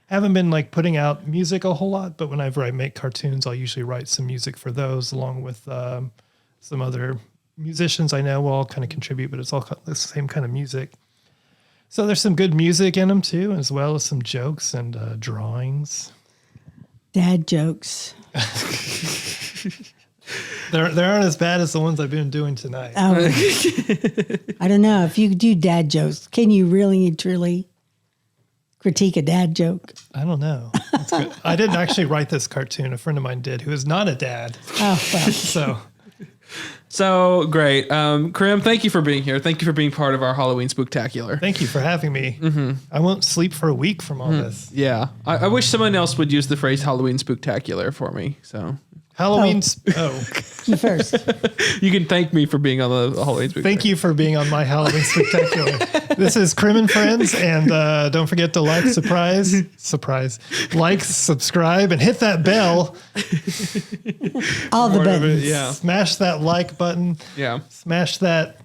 haven't been like putting out music a whole lot, but whenever I make cartoons, I'll usually write some music for those, along with some other musicians I know will all kind of contribute, but it's all the same kind of music. So there's some good music in them too, as well as some jokes and drawings. Dad jokes. They aren't as bad as the ones I've been doing tonight. Oh, I don't know. If you do dad jokes, can you really and truly critique a dad joke? I don't know. That's good. I didn't actually write this cartoon. A friend of mine did, who is not a dad. Oh, well. So So great. Chrim, thank you for being here. Thank you for being part of our Halloween Spooktacular. Thank you for having me. I won't sleep for a week from all this. Yeah. I wish someone else would use the phrase Halloween Spooktacular for me. So Halloween's. You first. you can thank me for being on the Halloween Spooktacular. Thank you for being on my Halloween Spectacular. This is Chrim Friends, and don't forget to like, like, subscribe, and hit that bell. All the buttons. Yeah. Smash that like button. Yeah. Smash that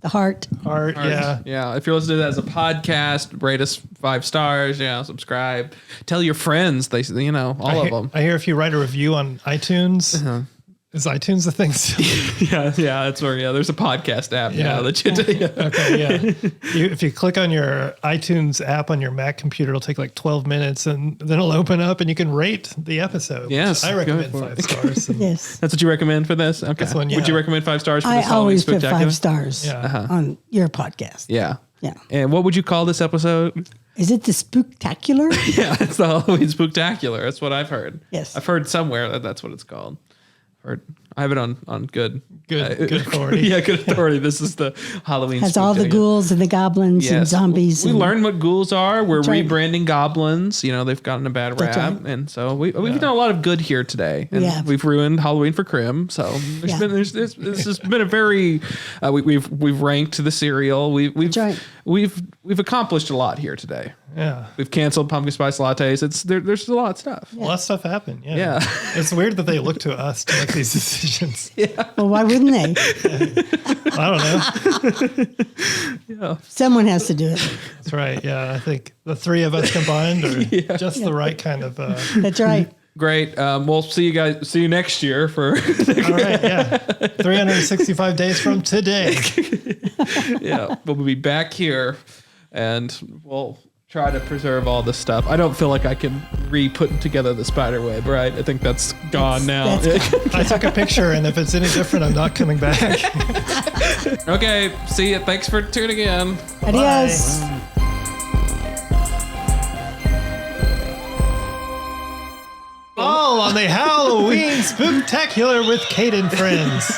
The heart. Yeah. Yeah. If you're listening to that as a podcast, rate us 5 stars. Yeah. Subscribe. Tell your friends. All of them. I hear if you write a review on iTunes, is iTunes the thing still? Yeah. That's where, there's a podcast app now that you do. Okay, yeah. If you click on your iTunes app on your Mac computer, it'll take like 12 minutes and then it'll open up and you can rate the episode. Yes. I recommend 5 stars. Yes. That's what you recommend for this? Okay. This one, Would you recommend 5 stars for I this Halloween always put Spooktacular? 5 stars on your podcast. Yeah. Yeah. And what would you call this episode? Is it the Spooktacular? Yeah, it's the Halloween Spooktacular. That's what I've heard. Yes. I've heard somewhere that that's what it's called. I have it on good authority. Yeah, good authority. This is the Halloween. Has all the ghouls and the goblins and zombies. We learned what ghouls are. We're That's right. rebranding goblins. They've gotten a bad rap, That's right. and so we've done a lot of good here today. And Yeah. we've ruined Halloween for Chrim. So this has been a very we've ranked the cereal. We've accomplished a lot here today. Yeah. We've canceled pumpkin spice lattes. There's a lot of stuff. A lot of stuff happened. Yeah. It's weird that they look to us to make these decisions. Well, why wouldn't they? I don't know. Someone has to do it. That's right. Yeah. I think the 3 of us combined are just the right kind of. That's right. Great. We'll see you guys. See you next year for. All right. Yeah. 365 days from today. Yeah. We'll be back here and we'll try to preserve all this stuff. I don't feel like I can re-put together the spider web, right? I think that's gone now. I took a picture, and if it's any different, I'm not coming back. Okay. See you. Thanks for tuning in. Adios. Bye. All on the Halloween Spooktacular with Cade Friends.